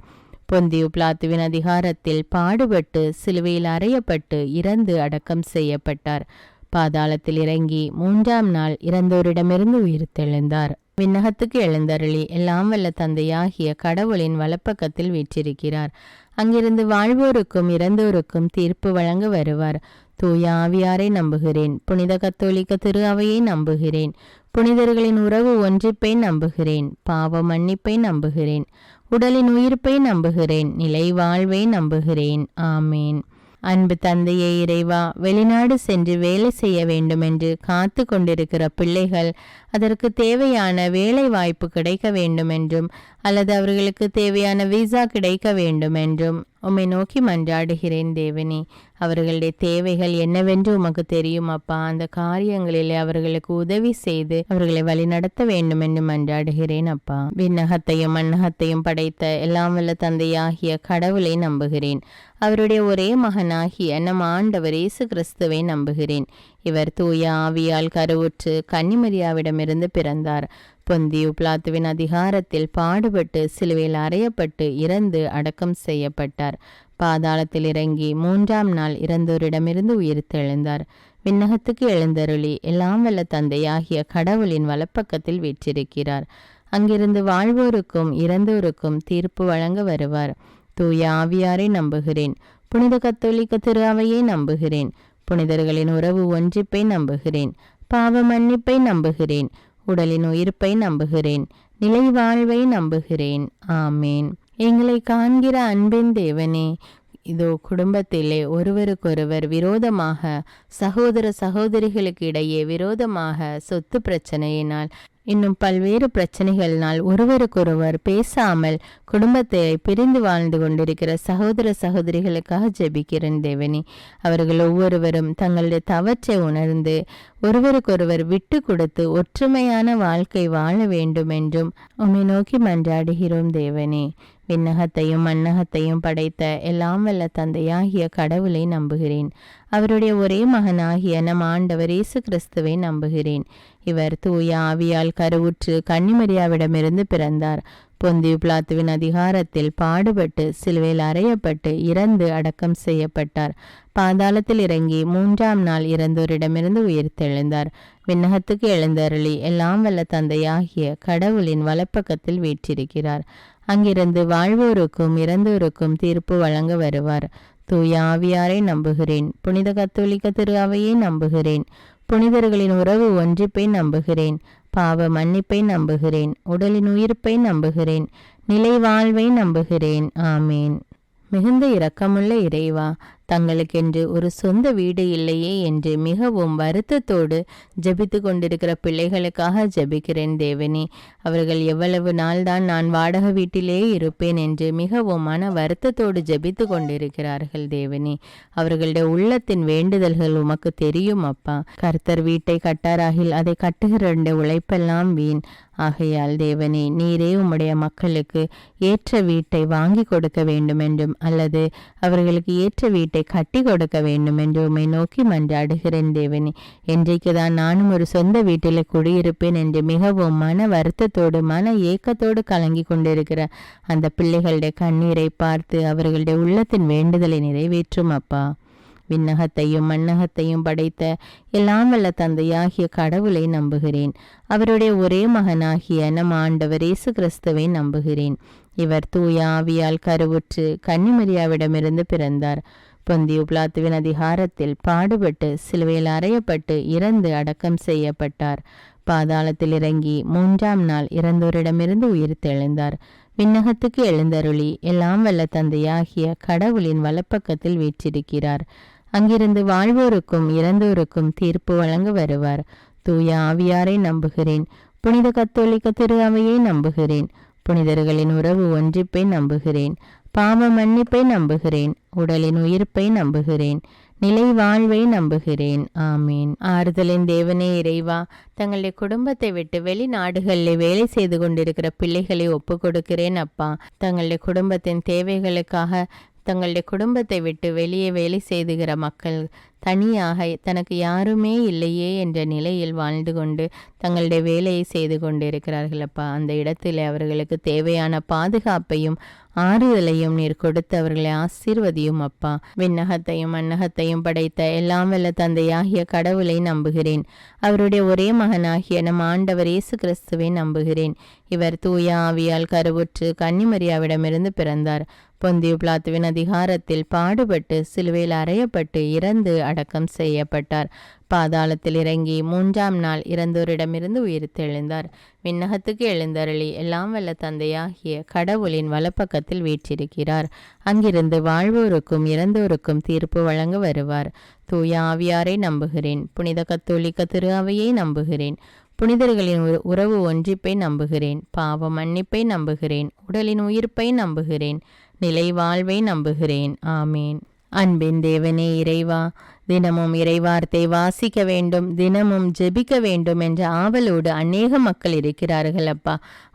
பொந்தியு பிலாத்துவின் அதிகாரத்தில் பாடுபட்டு சிலுவையில் அறையப்பட்டு இறந்து அடக்கம் செய்யப்பட்டார். பாதாளத்தில் இறங்கி 3ஆம் நாள் இறந்தோரிடமிருந்து உயிர்த்தெழுந்தார். விண்ணகத்துக்கு எழுந்தருளி எல்லாம் வல்ல தந்தையாகிய கடவுளின் வலப்பக்கத்தில் வீற்றிருக்கிறார். அங்கிருந்து வாழ்வோருக்கும் இறந்தோருக்கும் தீர்ப்பு வழங்க வருவார். தூய ஆவியாரை நம்புகிறேன். புனித கத்தோலிக்க திரு அவையை நம்புகிறேன். புனிதர்களின் உறவு ஒன்றிப்பை நம்புகிறேன். பாவ மன்னிப்பை நம்புகிறேன். உடலின் உயிர்ப்பை நம்புகிறேன். நிலை வாழ்வை நம்புகிறேன். ஆமீன். அன்பு தந்தையே இறைவா, வெளிநாடு சென்று வேலை செய்ய வேண்டுமென்று காத்து கொண்டிருக்கிற பிள்ளைகள் அதற்கு தேவையான வேலை வாய்ப்பு கிடைக்க வேண்டுமென்றும் அல்லது அவர்களுக்கு தேவையான விசா கிடைக்க வேண்டுமென்றும் உம்மை நோக்கி மன்றாடுகிறேன் தேவனே. அவர்களுடைய தேவைகள் என்னவென்று உமக்கு தெரியும் அப்பா. அந்த காரியங்களிலே அவர்களுக்கு உதவி செய்து அவர்களை வழிநடத்த வேண்டும் என்று மன்றாடுகிறேன் அப்பா. விண்ணகத்தையும் மண்ணகத்தையும் படைத்த எல்லாம் வல்ல தந்தையாகிய கடவுளை நம்புகிறேன். அவருடைய ஒரே மகனாகிய நம் ஆண்டவர் இயேசு கிறிஸ்துவை நம்புகிறேன். இவர் தூய ஆவியால் கருவுற்று கன்னிமரியாவிடமிருந்து பிறந்தார். பொந்தியு பிலாத்துவின் அதிகாரத்தில் பாடுபட்டு சிலுவையில் அறையப்பட்டு இறந்து அடக்கம் செய்யப்பட்டார். பாதாளத்தில் இறங்கி 3ஆம் நாள் இறந்தோரிடமிருந்து உயிர்த்தெழுந்தார். விண்ணகத்துக்கு எழுந்தருளி எல்லாம் வல்ல தந்தையாகிய கடவுளின் வலப்பக்கத்தில் வீற்றிருக்கிறார். அங்கிருந்து வாழ்வோருக்கும் இறந்தோருக்கும் தீர்ப்பு வழங்க வருவார். தூய ஆவியாரை நம்புகிறேன். புனித கத்தோலிக்க திரு அவையை நம்புகிறேன். புனிதர்களின் உறவு ஒன்றிப்பை நம்புகிறேன். பாவ மன்னிப்பை நம்புகிறேன். உடலின் உயிர்ப்பை நம்புகிறேன். நிலை வாழ்வை நம்புகிறேன். ஆமேன். எங்களை காண்கிற அன்பின் தேவனே, இதோ குடும்பத்திலே ஒருவருக்கொருவர் விரோதமாக, சகோதர சகோதரிகளுக்கு இடையே விரோதமாக சொத்து பிரச்சனையினால் இன்னும் பல்வேறு பிரச்சனைகளினால் ஒருவருக்கொருவர் பேசாமல் குடும்பத்தை பிரிந்து வாழ்ந்து கொண்டிருக்கிற சகோதர சகோதரிகளுக்காக ஜெபிக்கிறேன் தேவனே. அவர்கள் ஒவ்வொருவரும் தங்களுடைய தவற்றை உணர்ந்து ஒருவருக்கொருவர் விட்டு கொடுத்து ஒற்றுமையான வாழ்க்கை வாழ வேண்டும் என்றும் உம்மை நோக்கி மன்றாடுகிறோம் தேவனே. விண்ணகத்தையும் மண்ணகத்தையும் படைத்த எல்லாம் வல்ல தந்தையாகிய கடவுளை நம்புகிறேன். அவருடைய ஒரே மகனாகிய நம் ஆண்டவர் இயேசு கிறிஸ்துவை நம்புகிறேன். இவர் தூய ஆவியால் கருவுற்று கன்னிமரியாவிடமிருந்து பிறந்தார். பொந்தியு பிலாத்துவின் அதிகாரத்தில் பாடுபட்டு சிலுவையில் அறையப்பட்டு இறந்து அடக்கம் செய்யப்பட்டார். பாதாளத்தில் இறங்கி 3ஆம் நாள் இறந்தோரிடமிருந்து உயிர்த்தெழுந்தார். விண்ணகத்துக்கு எழுந்தருளி எல்லாம் வல்ல தந்தையாகிய கடவுளின் வலப்பக்கத்தில் வீற்றிருக்கிறார். அங்கிருந்து வாழ்வோருக்கும் இறந்தோருக்கும் தீர்ப்பு வழங்க வருவார். தூய ஆவியாரை நம்புகிறேன். புனித கத்தோலிக்க திரு அவையை நம்புகிறேன். புனிதர்களின் உறவு ஒன்றிப்பை நம்புகிறேன். பாவ மன்னிப்பை நம்புகிறேன். உடலின் உயிர்ப்பை நம்புகிறேன். நிலை வாழ்வை நம்புகிறேன். ஆமேன். மிகுந்த இரக்கமுள்ள இறைவா, தங்களுக்கென்று ஒரு சொந்த வீடு இல்லையே என்று மிகவும் வருத்தத்தோடு ஜெபித்து கொண்டிருக்கிற பிள்ளைகளுக்காக ஜெபிக்கிறேன் தேவனே. அவர்கள் எவ்வளவு நாள்தான் நான் வாடகை வீட்டிலே இருப்பேன் என்று மிகவும் மன வருத்தத்தோடு ஜெபித்து கொண்டிருக்கிறார்கள் தேவனே. அவர்களுடைய உள்ளத்தின் வேண்டுதல்கள் உமக்கு தெரியும் அப்பா. கர்த்தர் வீட்டை கட்டாராகில் அதை கட்டுகிற உழைப்பெல்லாம் வீண். ஆகையால் தேவனே, நீரே உம்முடைய மக்களுக்கு ஏற்ற வீட்டை வாங்கி கொடுக்க வேண்டும் என்றும் அல்லது அவர்களுக்கு ஏற்ற வீட்டை கட்டி கொடுக்க வேண்டும் என்று உம்மை நோக்கி மன்றாடுகிறேன் தேவனே. என்றைக்குதான் நானும் ஒரு சொந்த வீட்டில் குடியிருப்பேன் என்று மிகவும் மன வருத்தத்தோடு மன ஏக்கத்தோடு கலங்கி கொண்டிருக்கிற அந்த பிள்ளைகளுடைய கண்ணீரை பார்த்து அவர்களுடைய உள்ளத்தின் வேண்டுதலை நிறைவேற்றும் அப்பா. விண்ணகத்தையும் மண்ணகத்தையும் படைத்த எல்லாம் வல்ல தந்தையாகிய கடவுளை நம்புகிறேன். அவருடைய ஒரே மகனாகிய நம் ஆண்டவர் இயேசு கிறிஸ்துவை நம்புகிறேன். இவர் தூய ஆவியால் கருவுற்று கன்னிமரியாவிடமிருந்து பிறந்தார். பொந்தியு பிலாத்துவின் அதிகாரத்தில் பாடுபட்டு சிலுவையில் அறையப்பட்டு இறந்து அடக்கம் செய்யப்பட்டார். பாதாளத்தில் இறங்கி 3ஆம் நாள் இறந்தோரிடமிருந்து உயிர்த்தெழுந்தார். விண்ணகத்துக்கு எழுந்தருளி எல்லாம் வல்ல தந்தையாகிய கடவுளின் வலப்பக்கத்தில் வீற்றிருக்கிறார். அங்கிருந்து வாழ்வோருக்கும் இறந்தோருக்கும் தீர்ப்பு வழங்க வருவார். தூய ஆவியாரை நம்புகிறேன். புனித கத்தோலிக்க திரு அவையை நம்புகிறேன். புனிதர்களின் உறவு ஒன்றிப்பை நம்புகிறேன். பாவ மன்னிப்பை நம்புகிறேன். உடலின் உயிர்ப்பை நம்புகிறேன். நிலை வாழ்வை நம்புகிறேன். ஆமீன். ஆறுதலின் தேவனே இறைவா, தங்களுடைய குடும்பத்தை விட்டு வெளிநாடுகளில் வேலை செய்து கொண்டிருக்கிற பிள்ளைகளை ஒப்பு கொடுக்கிறேன் அப்பா. தங்களுடைய குடும்பத்தின் தேவைகளுக்காக தங்களுடைய குடும்பத்தை விட்டு வெளியே வேலை செய்துகிற மக்கள் தனியாக தனக்கு யாருமே இல்லையே என்ற நிலையில் வாழ்ந்து கொண்டு தங்களுடைய வேலையை செய்து கொண்டிருக்கிறார்கள் அப்பா. அந்த இடத்தில் அவர்களுக்கு தேவையான பாதுகாப்பையும் ஆறுதலையும் நீர் கொடுத்து அவர்களை ஆசீர்வதியும் அப்பா. விண்ணகத்தையும் மண்ணகத்தையும் படைத்த எல்லாம் வல்ல தந்தையாகிய கடவுளை நம்புகிறேன். அவருடைய ஒரே மகனாகிய நம் ஆண்டவர் இயேசு கிறிஸ்துவை நம்புகிறேன். இவர் தூய ஆவியால் கருவுற்று கன்னிமரியாவிடமிருந்து பிறந்தார். பொந்தியு பிலாத்துவின் அதிகாரத்தில் பாடுபட்டு சிலுவையில் அறையப்பட்டு இறந்து அடக்கம் செய்யப்பட்டார். பாதாளத்தில் இறங்கி 3ஆம் நாள் இறந்தோரிடமிருந்து உயிர்த்தெழுந்தார். விண்ணகத்துக்கு எழுந்தருளி எல்லாம் வல்ல தந்தையாகிய கடவுளின் வலப்பக்கத்தில் வீற்றிருக்கிறார். அங்கிருந்து வாழ்வோருக்கும் இறந்தோருக்கும் தீர்ப்பு வழங்க வருவார். தூய ஆவியாரை நம்புகிறேன். புனித கத்தோலிக்க திரு அவையை நம்புகிறேன். புனிதர்களின் உறவு ஒன்றிப்பை நம்புகிறேன். பாவ மன்னிப்பை நம்புகிறேன். உடலின் உயிர்ப்பை நம்புகிறேன். நிலை வாழ்வை நம்புகிறேன். ஆமேன். அன்பின் தேவனே இறைவா, தினமும் இறைவார்த்தை வாசிக்க வேண்டும், தினமும் ஜெபிக்க வேண்டும் என்ற ஆவலோடு அநேக மக்கள் இருக்கிறார்கள் அப்பா.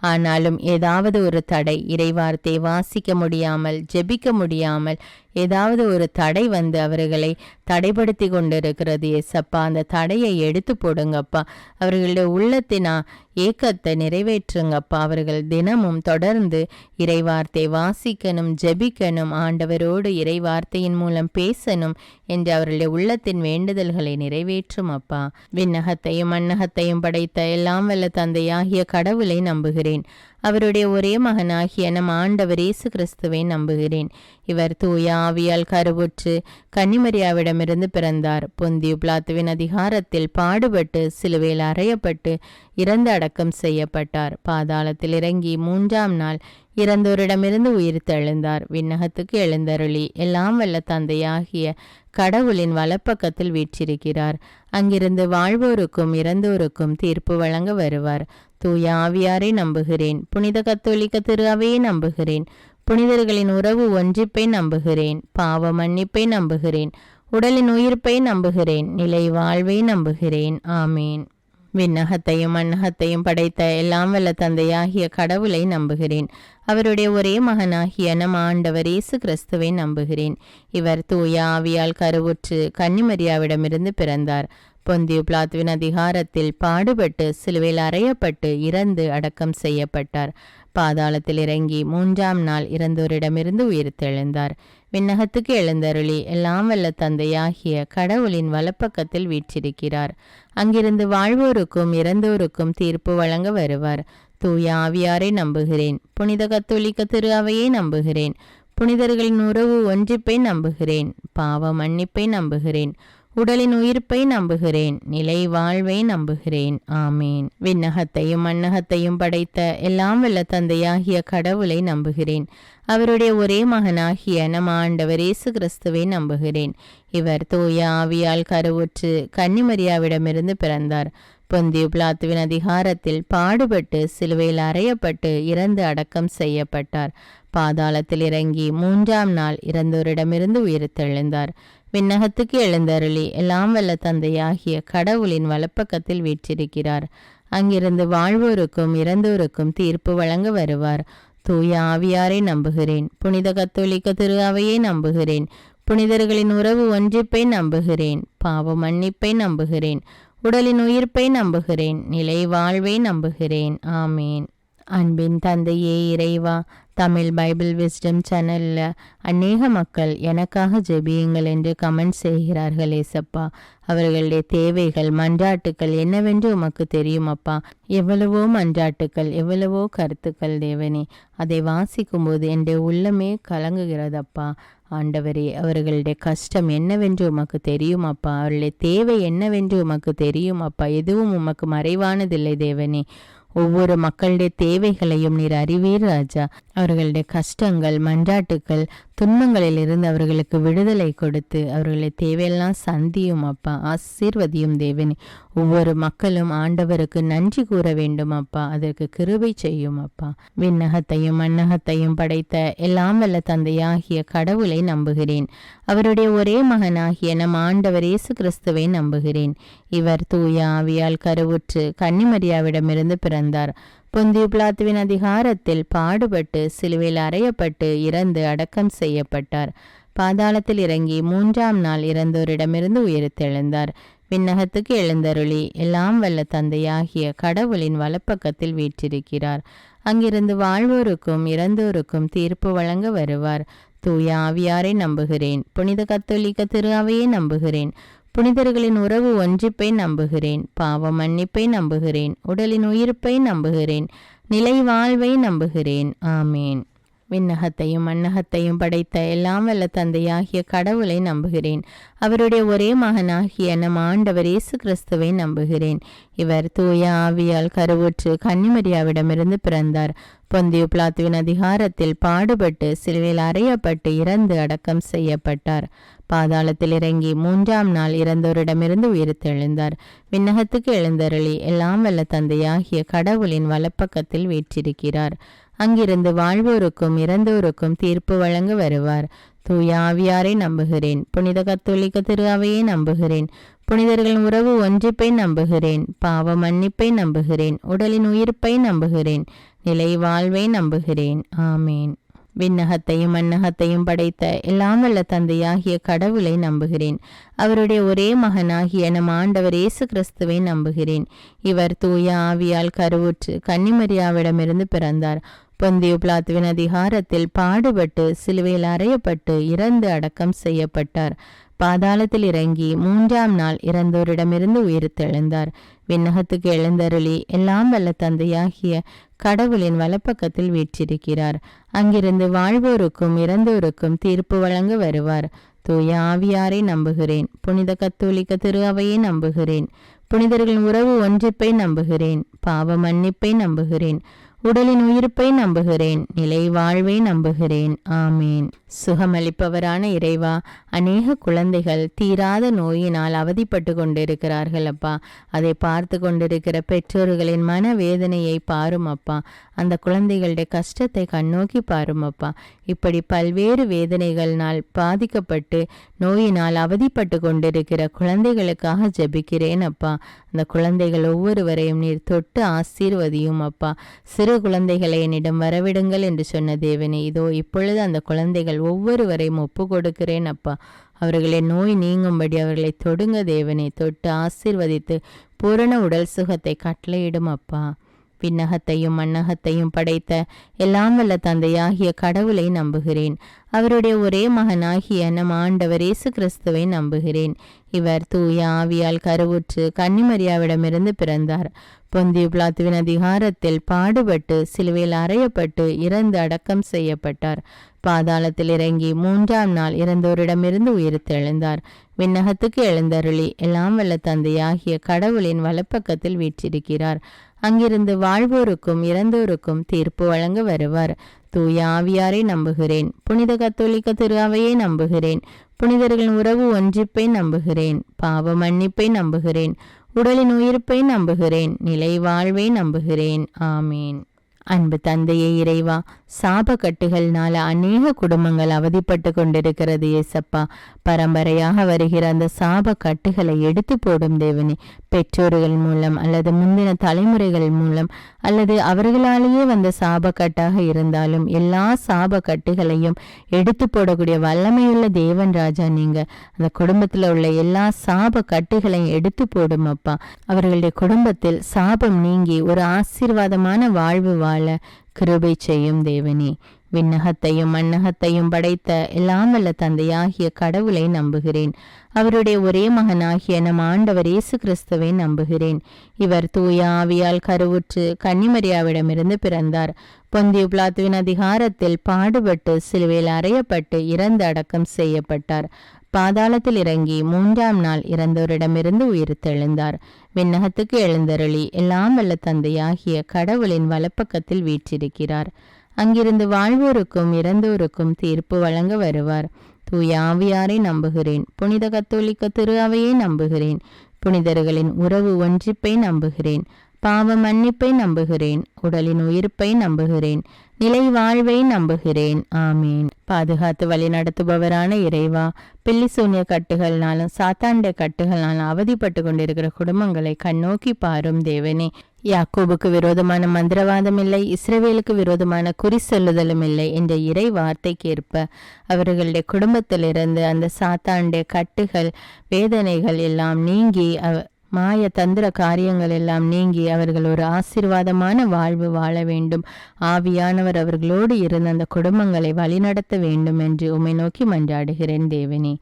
ஆனாலும் ஏதாவது ஒரு தடை, இறைவார்த்தை வாசிக்க முடியாமல் ஜெபிக்க முடியாமல் ஏதாவது ஒரு தடை வந்து அவர்களை தடைப்படுத்தி கொண்டிருக்கிறது ஏசப்பா. அந்த தடையை எடுத்து போடுங்கப்பா. அவர்களுடைய உள்ளத்தினா ஏக்கத்தை நிறைவேற்றுங்கப்பா. அவர்கள் தினமும் தொடர்ந்து இறைவார்த்தை வாசிக்கணும், ஜெபிக்கணும், ஆண்டவரோடு இறைவார்த்தையின் மூலம் பேசணும் என்று அவர்களுடைய உள்ளத்தின் வேண்டுதல்களை நிறைவேற்றும் அப்பா. விண்ணகத்தையும் மண்ணகத்தையும் படைத்த எல்லாம் வல்ல தந்தையாகிய கடவுளை நம்புகிறேன். அவருடைய ஒரே மகனாகிய நம் ஆண்டவர் இயேசு கிறிஸ்துவை நம்புகிறேன். இவர் தூய ஆவியால் கருவுற்று கன்னிமரியாவிடமிருந்து பிறந்தார். பொந்தியு பிலாத்துவின் அதிகாரத்தில் பாடுபட்டு சிலுவையில் அறையப்பட்டு இறந்து அடக்கம் செய்யப்பட்டார். பாதாளத்தில் இறங்கி 3ஆம் நாள் இறந்தோரிடமிருந்து உயிர்த்தெழுந்தார். விண்ணகத்துக்கு எழுந்தருளி எல்லாம் வல்ல தந்தையாகிய கடவுளின் வலப்பக்கத்தில் வீற்றிருக்கிறார். அங்கிருந்து வாழ்வோருக்கும் இறந்தோருக்கும் தீர்ப்பு வழங்க வருவார். தூய ஆவியாரை நம்புகிறேன். புனித கத்தோலிக்க திரு அவையை நம்புகிறேன். புனிதர்களின் உறவு ஒன்றிப்பை நம்புகிறேன். பாவ மன்னிப்பை நம்புகிறேன். உடலின் உயிர்ப்பை நம்புகிறேன். நிலை வாழ்வை நம்புகிறேன். ஆமேன். விண்ணகத்தையும் மண்ணகத்தையும் படைத்த எல்லாம் வல்ல தந்தையாகிய கடவுளை நம்புகிறேன். அவருடைய ஒரே மகனாகிய நம் ஆண்டவர் இயேசு கிறிஸ்துவை நம்புகிறேன். இவர் தூய ஆவியால் கருவுற்று கன்னிமரியாவிடமிருந்து பிறந்தார். பொந்தியு பிலாத்துவின் அதிகாரத்தில் பாடுபட்டு சிலுவையில் அறையப்பட்டு இறந்து அடக்கம் செய்யப்பட்டார். பாதாளத்தில் இறங்கி 3ஆம் நாள் இறந்தோரிடமிருந்து உயிர்த்தெழுந்தார். விண்ணகத்துக்கு எழுந்தருளி எல்லாம் வல்ல தந்தையாகிய கடவுளின் வலப்பக்கத்தில் வீற்றிருக்கிறார். அங்கிருந்து வாழ்வோருக்கும் இறந்தோருக்கும் தீர்ப்பு வழங்க வருவார். தூய ஆவியாரை நம்புகிறேன். புனித கத்தோலிக்க திரு அவையை நம்புகிறேன். புனிதர்களின் உறவு ஒன்றிப்பை நம்புகிறேன். பாவ மன்னிப்பை நம்புகிறேன். உடலின் உயிர்ப்பை நம்புகிறேன். நிலை வாழ்வை நம்புகிறேன். ஆமேன். விண்ணகத்தையும் மண்ணகத்தையும் படைத்த எல்லாம் வல்ல தந்தையாகிய கடவுளை நம்புகிறேன். அவருடைய ஒரே மகனாகிய நம் ஆண்டவர் இயேசு கிறிஸ்துவை நம்புகிறேன். இவர் தூய ஆவியால் கருவுற்று கன்னிமரியாவிடமிருந்து பிறந்தார். பொந்தியு பிலாத்துவின் அதிகாரத்தில் பாடுபட்டு சிலுவையில் அறையப்பட்டு இறந்து அடக்கம் செய்யப்பட்டார். பாதாளத்தில் இறங்கி 3ஆம் நாள் இறந்தோரிடமிருந்து உயிர்த்தெழுந்தார். விண்ணகத்துக்கு எழுந்தருளி எல்லாம் வல்ல தந்தையாகிய கடவுளின் வலப்பக்கத்தில் வீற்றிருக்கிறார். அங்கிருந்து வாழ்வோருக்கும் இறந்தோருக்கும் தீர்ப்பு வழங்க வருவார். தூய ஆவியாரை நம்புகிறேன். புனித கத்தோலிக்க திரு அவையை நம்புகிறேன். புனிதர்களின் உறவு ஒன்றிப்பை நம்புகிறேன். பாவ மன்னிப்பை நம்புகிறேன். உடலின் உயிர்ப்பை நம்புகிறேன். நிலை வாழ்வை நம்புகிறேன். ஆமேன். அன்பின் தந்தையே இறைவா, தமிழ் பைபிள் விஸ்டம் சேனலில் அநேக மக்கள் எனக்காக ஜெபியுங்கள் என்று கமெண்ட் செய்கிறார்கள் ஏசப்பா. அவர்களுடைய தேவைகள் மன்றாட்டுக்கள் என்னவென்று உமக்கு தெரியும் அப்பா. எவ்வளவோ மன்றாட்டுக்கள், எவ்வளவோ கருத்துக்கள் தேவனே. அதை வாசிக்கும்போது என்னுடைய உள்ளமே கலங்குகிறதப்பா. ஆண்டவரே, அவர்களுடைய கஷ்டம் என்னவென்று உமக்கு தெரியும் அப்பா. அவர்களுடைய தேவை என்னவென்று உமக்கு தெரியும் அப்பா. எதுவும் உமக்கு மறைவானதில்லை தேவனே. ஒவ்வொரு மக்களுடைய தேவைகளையும் நீர் அறிவீர் ராஜா. அவர்களுடைய கஷ்டங்கள் மன்றாட்டுக்கள் துன்பங்களிலிருந்து அவர்களுக்கு விடுதலை கொடுத்து அவர்களுடைய தேவையெல்லாம் சந்தியும் அப்பா. ஆசீர்வதியும் தேவனே. ஒவ்வொரு மக்களும் ஆண்டவருக்கு நன்றி கூற வேண்டும் அப்பா. அதற்கு கிருபை செய்யும் அப்பா. விண்ணகத்தையும் மண்ணகத்தையும் படைத்த எல்லாம் வல்ல தந்தையாகிய கடவுளை நம்புகிறேன். அவருடைய ஒரே மகனாகிய நம் ஆண்டவர் இயேசு கிறிஸ்துவை நம்புகிறேன். இவர் தூய ஆவியால் கருவுற்று கன்னிமரியாவிடமிருந்து பிறந்தார். பொந்தியு பிலாத்துவின் அதிகாரத்தில் பாடுபட்டு சிலுவையில் அறையப்பட்டு இறந்து அடக்கம் செய்யப்பட்டார். பாதாளத்தில் இறங்கி 3ஆம் நாள் இறந்தோரிடமிருந்து உயிர்த்தெழுந்தார். விண்ணகத்துக்கு எழுந்தருளி எல்லாம் வல்ல தந்தையாகிய கடவுளின் வலப்பக்கத்தில் வீற்றிருக்கிறார். அங்கிருந்து வாழ்வோருக்கும் இறந்தோருக்கும் தீர்ப்பு வழங்க வருவார். தூய ஆவியாரை நம்புகிறேன். புனித கத்தோலிக்க திரு அவையை நம்புகிறேன். புனிதர்களின் உறவு ஒன்றிப்பை நம்புகிறேன். பாவ மன்னிப்பை நம்புகிறேன். உடலின் உயிர்ப்பை நம்புகிறேன். நிலை வாழ்வை நம்புகிறேன். ஆமேன். விண்ணகத்தையும் மண்ணகத்தையும் படைத்த எல்லாம் வல்ல தந்தையாகிய கடவுளை நம்புகிறேன். அவருடைய ஒரே மகனாகிய நம் ஆண்டவர் இயேசு கிறிஸ்துவை நம்புகிறேன். இவர் தூய ஆவியால் கருவுற்று கன்னிமரியாவிடமிருந்து பிறந்தார். பொந்தியு பிலாத்துவின் அதிகாரத்தில் பாடுபட்டு சிலுவையில் அறையப்பட்டு இறந்து அடக்கம் செய்யப்பட்டார். பாதாளத்தில் இறங்கி 3ஆம் நாள் இறந்தோரிடமிருந்து உயிர்த்தெழுந்தார். விண்ணகத்துக்கு எழுந்தருளி எல்லாம் வல்ல தந்தையாகிய கடவுளின் வலப்பக்கத்தில் வீற்றிருக்கிறார். அங்கிருந்து வாழ்வோருக்கும் இறந்தோருக்கும் தீர்ப்பு வழங்க வருவார். தூய ஆவியாரை நம்புகிறேன். புனித கத்தோலிக்க திரு அவையை நம்புகிறேன். புனிதர்களின் உறவு ஒன்றிப்பை நம்புகிறேன். பாவ மன்னிப்பை நம்புகிறேன். உடலின் உயிர்ப்பை நம்புகிறேன். நிலை வாழ்வை நம்புகிறேன். ஆமேன். விண்ணகத்தையும் மண்ணகத்தையும் படைத்த எல்லாம் வல்ல தந்தையாகிய கடவுளை நம்புகிறேன். அவருடைய ஒரே மகனாகிய நம் ஆண்டவர் இயேசு கிறிஸ்துவை நம்புகிறேன். இவர் தூய ஆவியால் கருவுற்று கன்னிமரியாவிடமிருந்து பிறந்தார். பொந்தியு பிலாத்துவின் அதிகாரத்தில் பாடுபட்டு சிலுவையில் அறையப்பட்டு இறந்து அடக்கம் செய்யப்பட்டார். பாதாளத்தில் இறங்கி 3ஆம் நாள் இறந்தோரிடமிருந்து உயிர்த்தெழுந்தார். விண்ணகத்துக்கு எழுந்தருளி எல்லாம் வல்ல தந்தையாகிய கடவுளின் வலப்பக்கத்தில் வீற்றிருக்கிறார். அங்கிருந்து வாழ்வோருக்கும் இறந்தோருக்கும் தீர்ப்பு வழங்க வருவார். தூய ஆவியாரை நம்புகிறேன். புனித கத்தோலிக்க திரு அவையை நம்புகிறேன். புனிதர்களின் உறவு ஒன்றிப்பை நம்புகிறேன். பாவ மன்னிப்பை நம்புகிறேன். உடலின் உயிர்ப்பை நம்புகிறேன். நிலை வாழ்வை நம்புகிறேன். ஆமேன். சுகமளிப்பவரான இறைவா, அநேக குழந்தைகள் தீராத நோயினால் அவதிப்பட்டு கொண்டிருக்கிறார்கள் அப்பா. அதை பார்த்து கொண்டிருக்கிற பெற்றோர்களின் மனவேதனையை பாரும் அப்பா. அந்த குழந்தைகளுடைய கஷ்டத்தை கண்ணோக்கி பாரும் அப்பா. இப்படி பல்வேறு வேதனைகளினால் பாதிக்கப்பட்டு நோயினால் அவதிப்பட்டு கொண்டிருக்கிற குழந்தைகளுக்காக ஜெபிக்கிறேன் அப்பா. அந்த குழந்தைகள் ஒவ்வொருவரையும் நீர் தொட்டு ஆசீர்வதியும் அப்பா. சிறு குழந்தைகளை என்னிடம் வரவிடுங்கள் என்று சொன்ன தேவனே, இதோ இப்பொழுது அந்த குழந்தைகள் ஒவ்வொருவரையும் ஒப்பு கொடுக்கிறேன் அப்பா. அவர்களின் நோய் நீங்கும்படி அவர்களை தொடுங்க தேவனே. தொட்டு ஆசீர்வதித்து பூரண உடல் சுகத்தை கட்டளையிடும் அப்பா. விண்ணகத்தையும் மண்ணகத்தையும் படைத்த எல்லாம் வல்ல தந்தையாகிய கடவுளை நம்புகிறேன். அவருடைய ஒரே மகனாகிய நம் ஆண்டவர் இயேசு கிறிஸ்துவை நம்புகிறேன். இவர் தூய ஆவியால் கருவுற்று கன்னிமரியாவிடமிருந்து பிறந்தார். பொந்தியு பிலாத்துவின் அதிகாரத்தில் பாடுபட்டு சிலுவையில் அறையப்பட்டு இறந்து அடக்கம் செய்யப்பட்டார். பாதாளத்தில் இறங்கி 3ஆம் நாள் இறந்தோரிடமிருந்து உயிர்த்தெழுந்தார். விண்ணகத்துக்கு எழுந்தருளி எல்லாம் வல்ல தந்தையாகிய கடவுளின் வலப்பக்கத்தில் வீற்றிருக்கிறார். அங்கிருந்து வாழ்வோருக்கும் இறந்தோருக்கும் தீர்ப்பு வழங்க வருவார். தூய ஆவியாரை நம்புகிறேன். புனித கத்தோலிக்க திரு அவையை நம்புகிறேன். புனிதர்களின் உறவு ஒன்றிப்பை நம்புகிறேன். பாவ மன்னிப்பை நம்புகிறேன். உடலின் உயிர்ப்பை நம்புகிறேன். நிலை வாழ்வை நம்புகிறேன். ஆமீன். அன்பு தந்தையே இறைவா, சாப கட்டுகள்னால அநேக குடும்பங்கள் அவதிப்பட்டு கொண்டிருக்கிறது ஏசப்பா. பரம்பரையாக வருகிற அந்த சாப கட்டுகளை எடுத்து போடும் தேவனே. பெற்றோர்கள் மூலம் அல்லது முந்தின தலைமுறைகள் மூலம் அல்லது அவர்களாலேயே வந்த சாபக்கட்டாக இருந்தாலும் எல்லா சாப கட்டுகளையும் எடுத்து போடக்கூடிய வல்லமையுள்ள தேவன் ராஜா நீங்க. அந்த குடும்பத்தில் உள்ள எல்லா சாப கட்டுகளையும் எடுத்து போடும் அப்பா. அவர்களுடைய குடும்பத்தில் சாபம் நீங்கி ஒரு ஆசீர்வாதமான வாழ்வு வாழ கிருபை செய்யும் தேவனே. விண்ணகத்தையும் மண்ணகத்தையும் படைத்த எல்லாம் வல்ல தந்தையாகிய கடவுளை நம்புகிறேன். அவருடைய ஒரே மகனாகிய நம் ஆண்டவர் இயேசு கிறிஸ்துவை நம்புகிறேன். இவர் தூய ஆவியால் கருவுற்று கன்னிமரியாவிடமிருந்து பிறந்தார். பொந்தியு பிலாத்துவின் அதிகாரத்தில் பாடுபட்டு சிலுவையில் அறையப்பட்டு இறந்து அடக்கம் செய்யப்பட்டார். பாதாளத்தில் இறங்கி 3ஆம் நாள் இறந்தோரிடமிருந்து உயிர்த்தெழுந்தார். விண்ணகத்துக்கு எழுந்தருளி எல்லாம் வல்ல தந்தையாகிய கடவுளின் வலப்பக்கத்தில் வீற்றிருக்கிறார். அங்கிருந்து வாழ்வோருக்கும் இறந்தோருக்கும் தீர்ப்பு வழங்க வருவார். தூய ஆவியாரை நம்புகிறேன். புனித கத்தோலிக்க திரு அவையை நம்புகிறேன். புனிதர்களின் உறவு ஒன்றிப்பை நம்புகிறேன். பாவ மன்னிப்பை நம்புகிறேன். உடலின் உயிர்ப்பை நம்புகிறேன். நிலை வாழ்வை நம்புகிறேன். ஆமீன். பாதுகாத்து வழி நடத்துபவரான இறைவா, பில்லி சூன்ய கட்டுகள்னாலும் சாத்தாண்ட கட்டுகள்னாலும் அவதிப்பட்டு கொண்டிருக்கிற குடும்பங்களை கண்ணோக்கி பாரும் தேவனே. யாக்கோபுக்கு விரோதமான மந்திரவாதம் இல்லை, இஸ்ரவேலுக்கு விரோதமான குறி சொல்லுதலும் இல்லை என்ற இறை வார்த்தைக்கேற்ப அவர்களுடைய குடும்பத்திலிருந்து அந்த சாத்தாண்ட கட்டுகள் வேதனைகள் எல்லாம் நீங்கி மாய தந்திர காரியங்கள் எல்லாம் நீங்கி அவர்கள் ஒரு ஆசீர்வாதமான வாழ்வு வாழ வேண்டும். ஆவியானவர் அவர்களோடு இருந்து அந்த குடும்பங்களை வழிநடத்த வேண்டும் என்று உம்மை நோக்கி மன்றாடுகிறேன் தேவனே.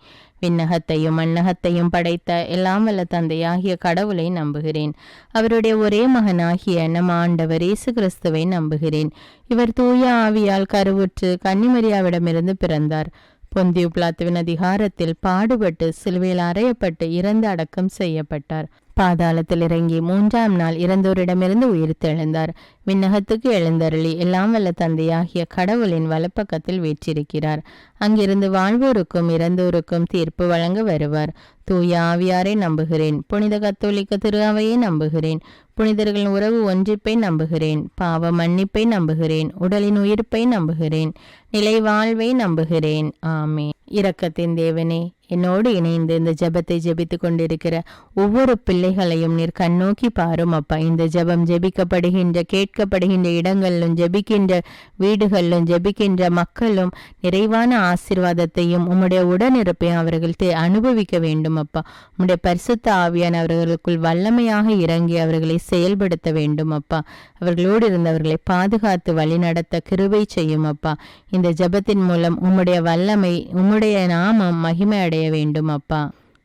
விண்ணகத்தையும் மண்ணகத்தையும் படைத்த எல்லாம் வல்ல தந்தையாகிய கடவுளை நம்புகிறேன். அவருடைய ஒரே மகனாகிய நம் ஆண்டவர் இயேசு கிறிஸ்துவை நம்புகிறேன். இவர் தூய ஆவியால் கருவுற்று கன்னிமரியாவிடமிருந்து பிறந்தார். பொந்தியு பிலாத்துவின் அதிகாரத்தில் பாடுபட்டு சிலுவையில் அறையப்பட்டு இறந்து அடக்கம் செய்யப்பட்டார். பாதாளத்தில் இறங்கி 3ஆம் நாள் இறந்தோரிடமிருந்து உயிர்த்தெழுந்தார். விண்ணகத்துக்கு எழுந்தருளி எல்லாம் வல்ல தந்தையாகிய கடவுளின் வலப்பக்கத்தில் வீற்றிருக்கிறார். அங்கிருந்து வாழ்வோருக்கும் இறந்தோருக்கும் தீர்ப்பு வழங்க வருவார். தூய ஆவியாரை நம்புகிறேன். புனித கத்தோலிக்க திரு அவையை நம்புகிறேன். புனிதர்களின் உறவு ஒன்றிப்பை நம்புகிறேன். பாவ மன்னிப்பை நம்புகிறேன். உடலின் உயிர்ப்பை நம்புகிறேன். நிலை வாழ்வை நம்புகிறேன். ஆமீன். இரக்கத்தின் தேவனே, என்னோடு இணைந்து இந்த ஜெபத்தை ஜெபித்து கொண்டிருக்கிற ஒவ்வொரு பிள்ளைகளையும் நீர் கண்ணோக்கி பாரும் அப்பா. இந்த ஜெபம் ஜெபிக்கப்படுகின்ற கேட்கப்படுகின்ற இடங்களிலும் ஜெபிக்கின்ற வீடுகளிலும் ஜெபிக்கின்ற மக்களும் நிறைவான ஆசீர்வாதத்தையும் உம்முடைய உடனிருப்பையும் அவர்கள் அனுபவிக்க வேண்டும் அப்பா. உம்முடைய பரிசுத்த ஆவியான அவர்களுக்குள் வல்லமையாக இறங்கி அவர்களை செயல்படுத்த வேண்டும் அப்பா. அவர்களோடு இருந்தவர்களை பாதுகாத்து வழிநடத்த கிருபை செய்யும் அப்பா. இந்த ஜெபத்தின் மூலம் உம்முடைய வல்லமை உம்முடைய நாமம் மகிமை அடைய வேண்டும் அப்பா.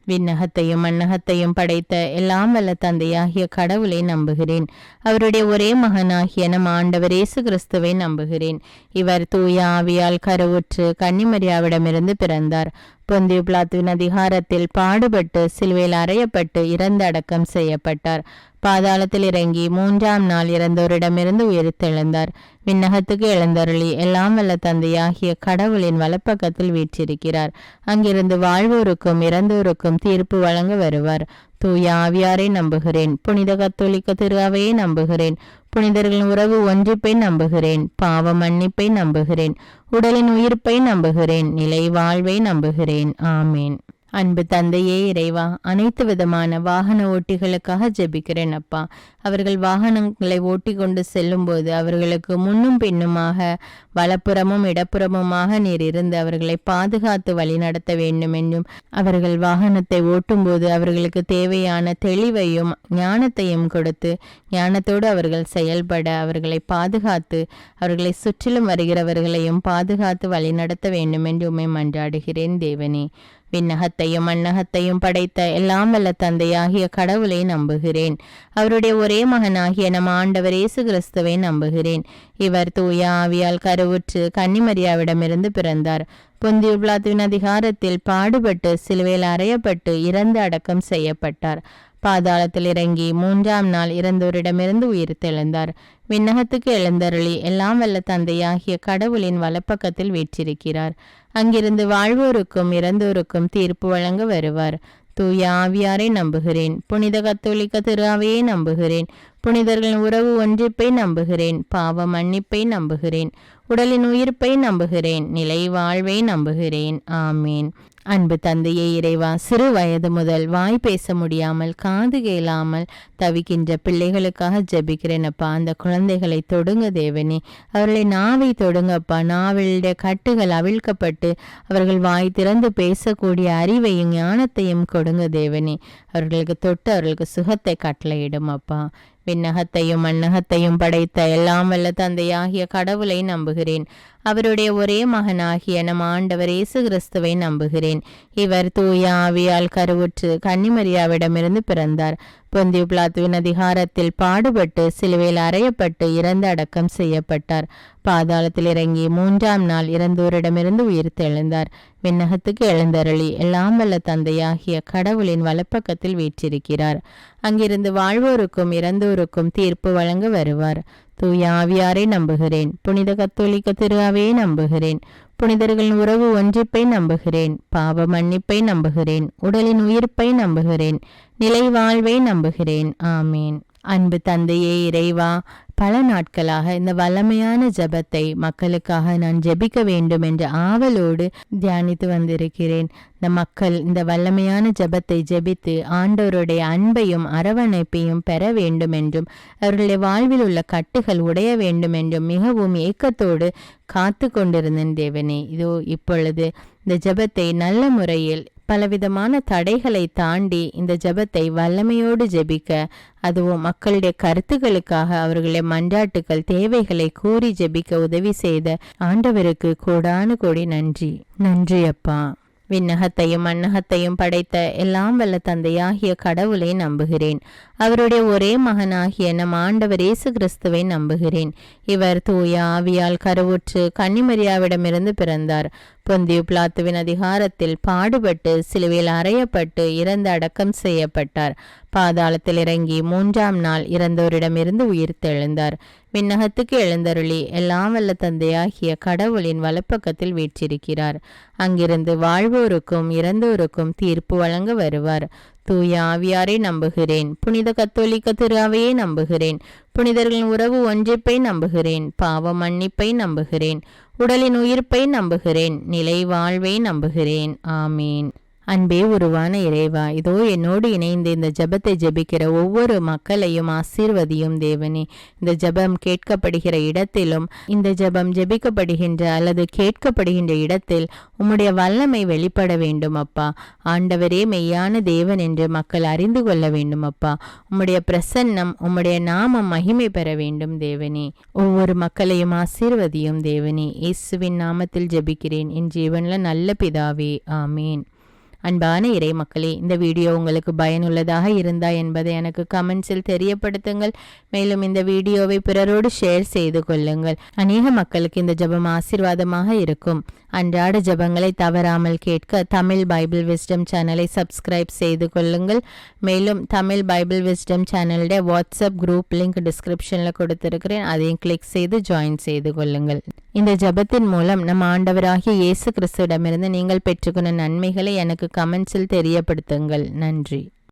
விண்ணகத்தையும் மண்ணகத்தையும் படைத்த எல்லாம் வல்ல தந்தையாகிய கடவுளை நம்புகிறேன். அவருடைய ஒரே மகனாகிய நம் ஆண்டவர் இயேசு கிறிஸ்துவை நம்புகிறேன். இவர் தூய ஆவியால் கருவுற்று கன்னிமரியாவிடமிருந்து பிறந்தார். பொந்தியு பிலாத்துவின் அதிகாரத்தில் பாடுபட்டு சிலுவையில் அறையப்பட்டு இறந்து அடக்கம் செய்யப்பட்டார். பாதாளத்தில் இறங்கி 3ஆம் நாள் இறந்தோரிடமிருந்து உயிர்த்தெழுந்தார். விண்ணகத்துக்கு எழுந்தருளி எல்லாம் வல்ல தந்தையாகிய கடவுளின் வலப்பக்கத்தில் வீற்றிருக்கிறார். அங்கிருந்து வாழ்வோருக்கும் இறந்தோருக்கும் தீர்ப்பு வழங்க வருவார். தூய ஆவியாரை நம்புகிறேன். புனித கத்தோலிக்க திரு அவையை நம்புகிறேன். புனிதர்களின் உறவு ஒன்றிப்பை நம்புகிறேன். பாவ மன்னிப்பை நம்புகிறேன். உடலின் உயிர்ப்பை நம்புகிறேன். நிலை வாழ்வை நம்புகிறேன். ஆமேன். அன்பு தந்தையே இறைவா, அனைத்து விதமான வாகன ஓட்டிகளுக்காக ஜெபிக்கிறேன் அப்பா. அவர்கள் வாகனங்களை ஓட்டி கொண்டு செல்லும் போது அவர்களுக்கு முன்னும் பின்னுமாக வலப்புறமும் இடப்புறமுமாக நீர் இருந்து அவர்களை பாதுகாத்து வழிநடத்த வேண்டும் என்றும், அவர்கள் வாகனத்தை ஓட்டும் போது அவர்களுக்கு தேவையான தெளிவையும் ஞானத்தையும் கொடுத்து ஞானத்தோடு அவர்கள் செயல்பட அவர்களை பாதுகாத்து அவர்களை சுற்றிலும் வருகிறவர்களையும் பாதுகாத்து வழிநடத்த வேண்டும் என்று உம்மை மன்றாடுகிறேன் தேவனே. விண்ணகத்தையும் மண்ணகத்தையும் படைத்த எல்லாம் வல்ல தந்தையாகிய கடவுளை நம்புகிறேன். அவருடைய ஒரே மகனாகிய நம் ஆண்டவர் இயேசு கிறிஸ்துவை நம்புகிறேன். இவர் தூய ஆவியால் கருவுற்று கன்னிமரியாவிடமிருந்து பிறந்தார். பொந்தியு பிலாத்துவின் அதிகாரத்தில் பாடுபட்டு சிலுவையில் அறையப்பட்டு இறந்து அடக்கம் செய்யப்பட்டார். பாதாளத்தில் இறங்கி 3ஆம் நாள் இறந்தோரிடமிருந்து உயிர்த்தெழுந்தார். விண்ணகத்துக்கு எழுந்தருளி எல்லாம் வல்ல தந்தையாகிய கடவுளின் வலப்பக்கத்தில் வீற்றிருக்கிறார். அங்கிருந்து வாழ்வோருக்கும் இறந்தோருக்கும் தீர்ப்பு வழங்க வருவார். தூய ஆவியாரை நம்புகிறேன். புனித கத்தோலிக்க திரு அவையை நம்புகிறேன். புனிதர்களின் உறவு ஒன்றிப்பை நம்புகிறேன். பாவ மன்னிப்பை நம்புகிறேன். உடலின் உயிர்ப்பை நம்புகிறேன். நிலை வாழ்வை நம்புகிறேன். ஆமேன். அன்பு தந்தையே இறைவா, சிறு வயது முதல் வாய் பேச முடியாமல் காது கேளாமல் தவிக்கின்ற பிள்ளைகளுக்காக ஜெபிக்கிறேனப்பா. அந்த குழந்தைகளை தொடுங்க தேவனே. அவர்களை நாவை தொடுங்கப்பா. நாவிலுடைய கட்டுகள் அவிழ்க்கப்பட்டு அவர்கள் வாய் திறந்து பேசக்கூடிய அறிவையும் ஞானத்தையும் கொடுங்க தேவனே. அவர்களுக்கு தொட்டு அவர்களுக்கு சுகத்தை கட்டளையிடும் அப்பா. விண்ணகத்தையும் மண்ணகத்தையும் படைத்த எல்லாம் வல்ல தந்தையாகிய கடவுளை நம்புகிறேன். அவருடைய ஒரே மகனாகிய நம் ஆண்டவர் இயேசு கிறிஸ்துவை நம்புகிறேன். இவர் தூய ஆவியால் கருவுற்று கன்னிமரியாவிடமிருந்து பிறந்தார். பொந்தியு பிலாத்துவின் அதிகாரத்தில் பாடுபட்டு சிலுவையில் அறையப்பட்டு இறந்து அடக்கம் செய்யப்பட்டார். பாதாளத்தில் இறங்கி 3ஆம் நாள் இறந்தோரிடமிருந்து உயிர்த்தெழுந்தார். விண்ணகத்துக்கு எழுந்தருளி எல்லாம் வல்ல தந்தையாகிய கடவுளின் வலப்பக்கத்தில் வீற்றிருக்கிறார். அங்கிருந்து வாழ்வோருக்கும் இறந்தோருக்கும் தீர்ப்பு வழங்க வருவார். தூய ஆவியாரை நம்புகிறேன். புனித கத்தோலிக்க திரு அவையை நம்புகிறேன். புனிதர்களின் உறவு ஒன்றிப்பை நம்புகிறேன். பாவ மன்னிப்பை நம்புகிறேன். உடலின் உயிர்ப்பை நம்புகிறேன். நிலை வாழ்வை நம்புகிறேன். ஆமேன். அன்பு தந்தையே இறைவா, பல நாட்களாக இந்த வல்லமையான ஜெபத்தை மக்களுக்காக நான் ஜெபிக்க வேண்டும் என்ற ஆவலோடு தியானித்து வந்திருக்கிறேன். இந்த மக்கள் இந்த வல்லமையான ஜெபத்தை ஜெபித்து ஆண்டவருடைய அன்பையும் அரவணைப்பையும் பெற வேண்டும் என்றும் அவர்களுடைய வாழ்வில் உள்ள கட்டுகள் உடைய வேண்டும் என்றும் மிகவும் ஏக்கத்தோடு காத்து கொண்டிருந்தேன் தேவனே. இதோ இப்பொழுது இந்த ஜெபத்தை நல்ல முறையில் பலவிதமான தடைகளை தாண்டி இந்த ஜெபத்தை வல்லமையோடு ஜெபிக்க, அதுவும் மக்களுடைய கருத்துக்களுக்காக அவர்களுடைய மன்றாட்டுக்கள் தேவைகளை கூறி ஜெபிக்க உதவி செய்த ஆண்டவருக்கு கோடானு கோடி நன்றி. நன்றி அப்பா. விண்ணகத்தையும் மண்ணகத்தையும் படைத்த எல்லாம் வல்ல தந்தையாகிய கடவுளை நம்புகிறேன். அவருடைய ஒரே மகனாகிய நம் ஆண்டவர் இயேசு கிறிஸ்துவை நம்புகிறேன். இவர் தூய ஆவியால் கருவுற்று கன்னிமரியாவிடமிருந்து பிறந்தார். பொந்தியு பிலாத்துவின் அதிகாரத்தில் பாடுபட்டு சிலுவையில் அறையப்பட்டு இறந்து அடக்கம் செய்யப்பட்டார். பாதாளத்தில் இறங்கி 3ஆம் நாள் இறந்தோரிடமிருந்து உயிர்த்தெழுந்தார். விண்ணகத்துக்கு எழுந்தருளி எல்லாம் வல்ல தந்தையாகிய கடவுளின் வலப்பக்கத்தில் வீற்றிருக்கிறார். அங்கிருந்து வாழ்வோருக்கும் இறந்தோருக்கும் தீர்ப்பு வழங்க வருவார். தூய ஆவியாரை நம்புகிறேன். புனித கத்தோலிக்க திரு அவையை நம்புகிறேன். புனிதர்களின் உறவு ஒன்றிப்பை நம்புகிறேன். பாவ மன்னிப்பை நம்புகிறேன். உடலின் உயிர்ப்பை நம்புகிறேன். நிலை வாழ்வை நம்புகிறேன். ஆமீன். அன்பே உருவான இறைவா, இதோ என்னோடு இணைந்து இந்த ஜெபத்தை ஜெபிக்கிற ஒவ்வொரு மக்களையும் ஆசீர்வதியும் தேவனே. இந்த ஜெபம் கேட்கப்படுகிற இடத்திலும் இந்த ஜெபம் ஜெபிக்கப்படுகின்ற அல்லது கேட்கப்படுகின்ற இடத்தில் உம்முடைய வல்லமை வெளிப்பட வேண்டும் அப்பா. ஆண்டவரே மெய்யான தேவன் என்று மக்கள் அறிந்து கொள்ள வேண்டும் அப்பா. உம்முடைய பிரசன்னம், உம்முடைய நாமம் மகிமை பெற வேண்டும் தேவனே. ஒவ்வொரு மக்களையும் ஆசீர்வதியும் தேவனே. இயேசுவின் நாமத்தில் ஜெபிக்கிறேன் என் ஜீவன்ல நல்ல பிதாவே. ஆமீன். அன்பான இறை மக்களே, இந்த வீடியோ உங்களுக்கு பயனுள்ளதாக இருந்தா என்பதை எனக்கு கமெண்ட்ஸில் தெரியப்படுத்துங்கள். மேலும் இந்த வீடியோவை பிறரோடு ஷேர் செய்து கொள்ளுங்கள். அநேக மக்களுக்கு இந்த ஜெபம் ஆசீர்வாதமாக இருக்கும். அன்றாட ஜெபங்களை தவறாமல் கேட்க தமிழ் பைபிள் விஸ்டம் சேனலை சப்ஸ்கிரைப் செய்து கொள்ளுங்கள். மேலும் தமிழ் பைபிள் விஸ்டம் சேனலுடைய வாட்ஸ்அப் குரூப் லிங்க் டிஸ்கிரிப்ஷனில் கொடுத்திருக்கிறேன். அதையும் கிளிக் செய்து ஜாயின் செய்து கொள்ளுங்கள். இந்த ஜெபத்தின் மூலம் நம் ஆண்டவராகிய இயேசு கிறிஸ்துவிடமிருந்து நீங்கள் பெற்றுக்கொண்ட நன்மைகளை எனக்கு கமெண்ட்ஸில் தெரியப்படுத்துங்கள். நன்றி.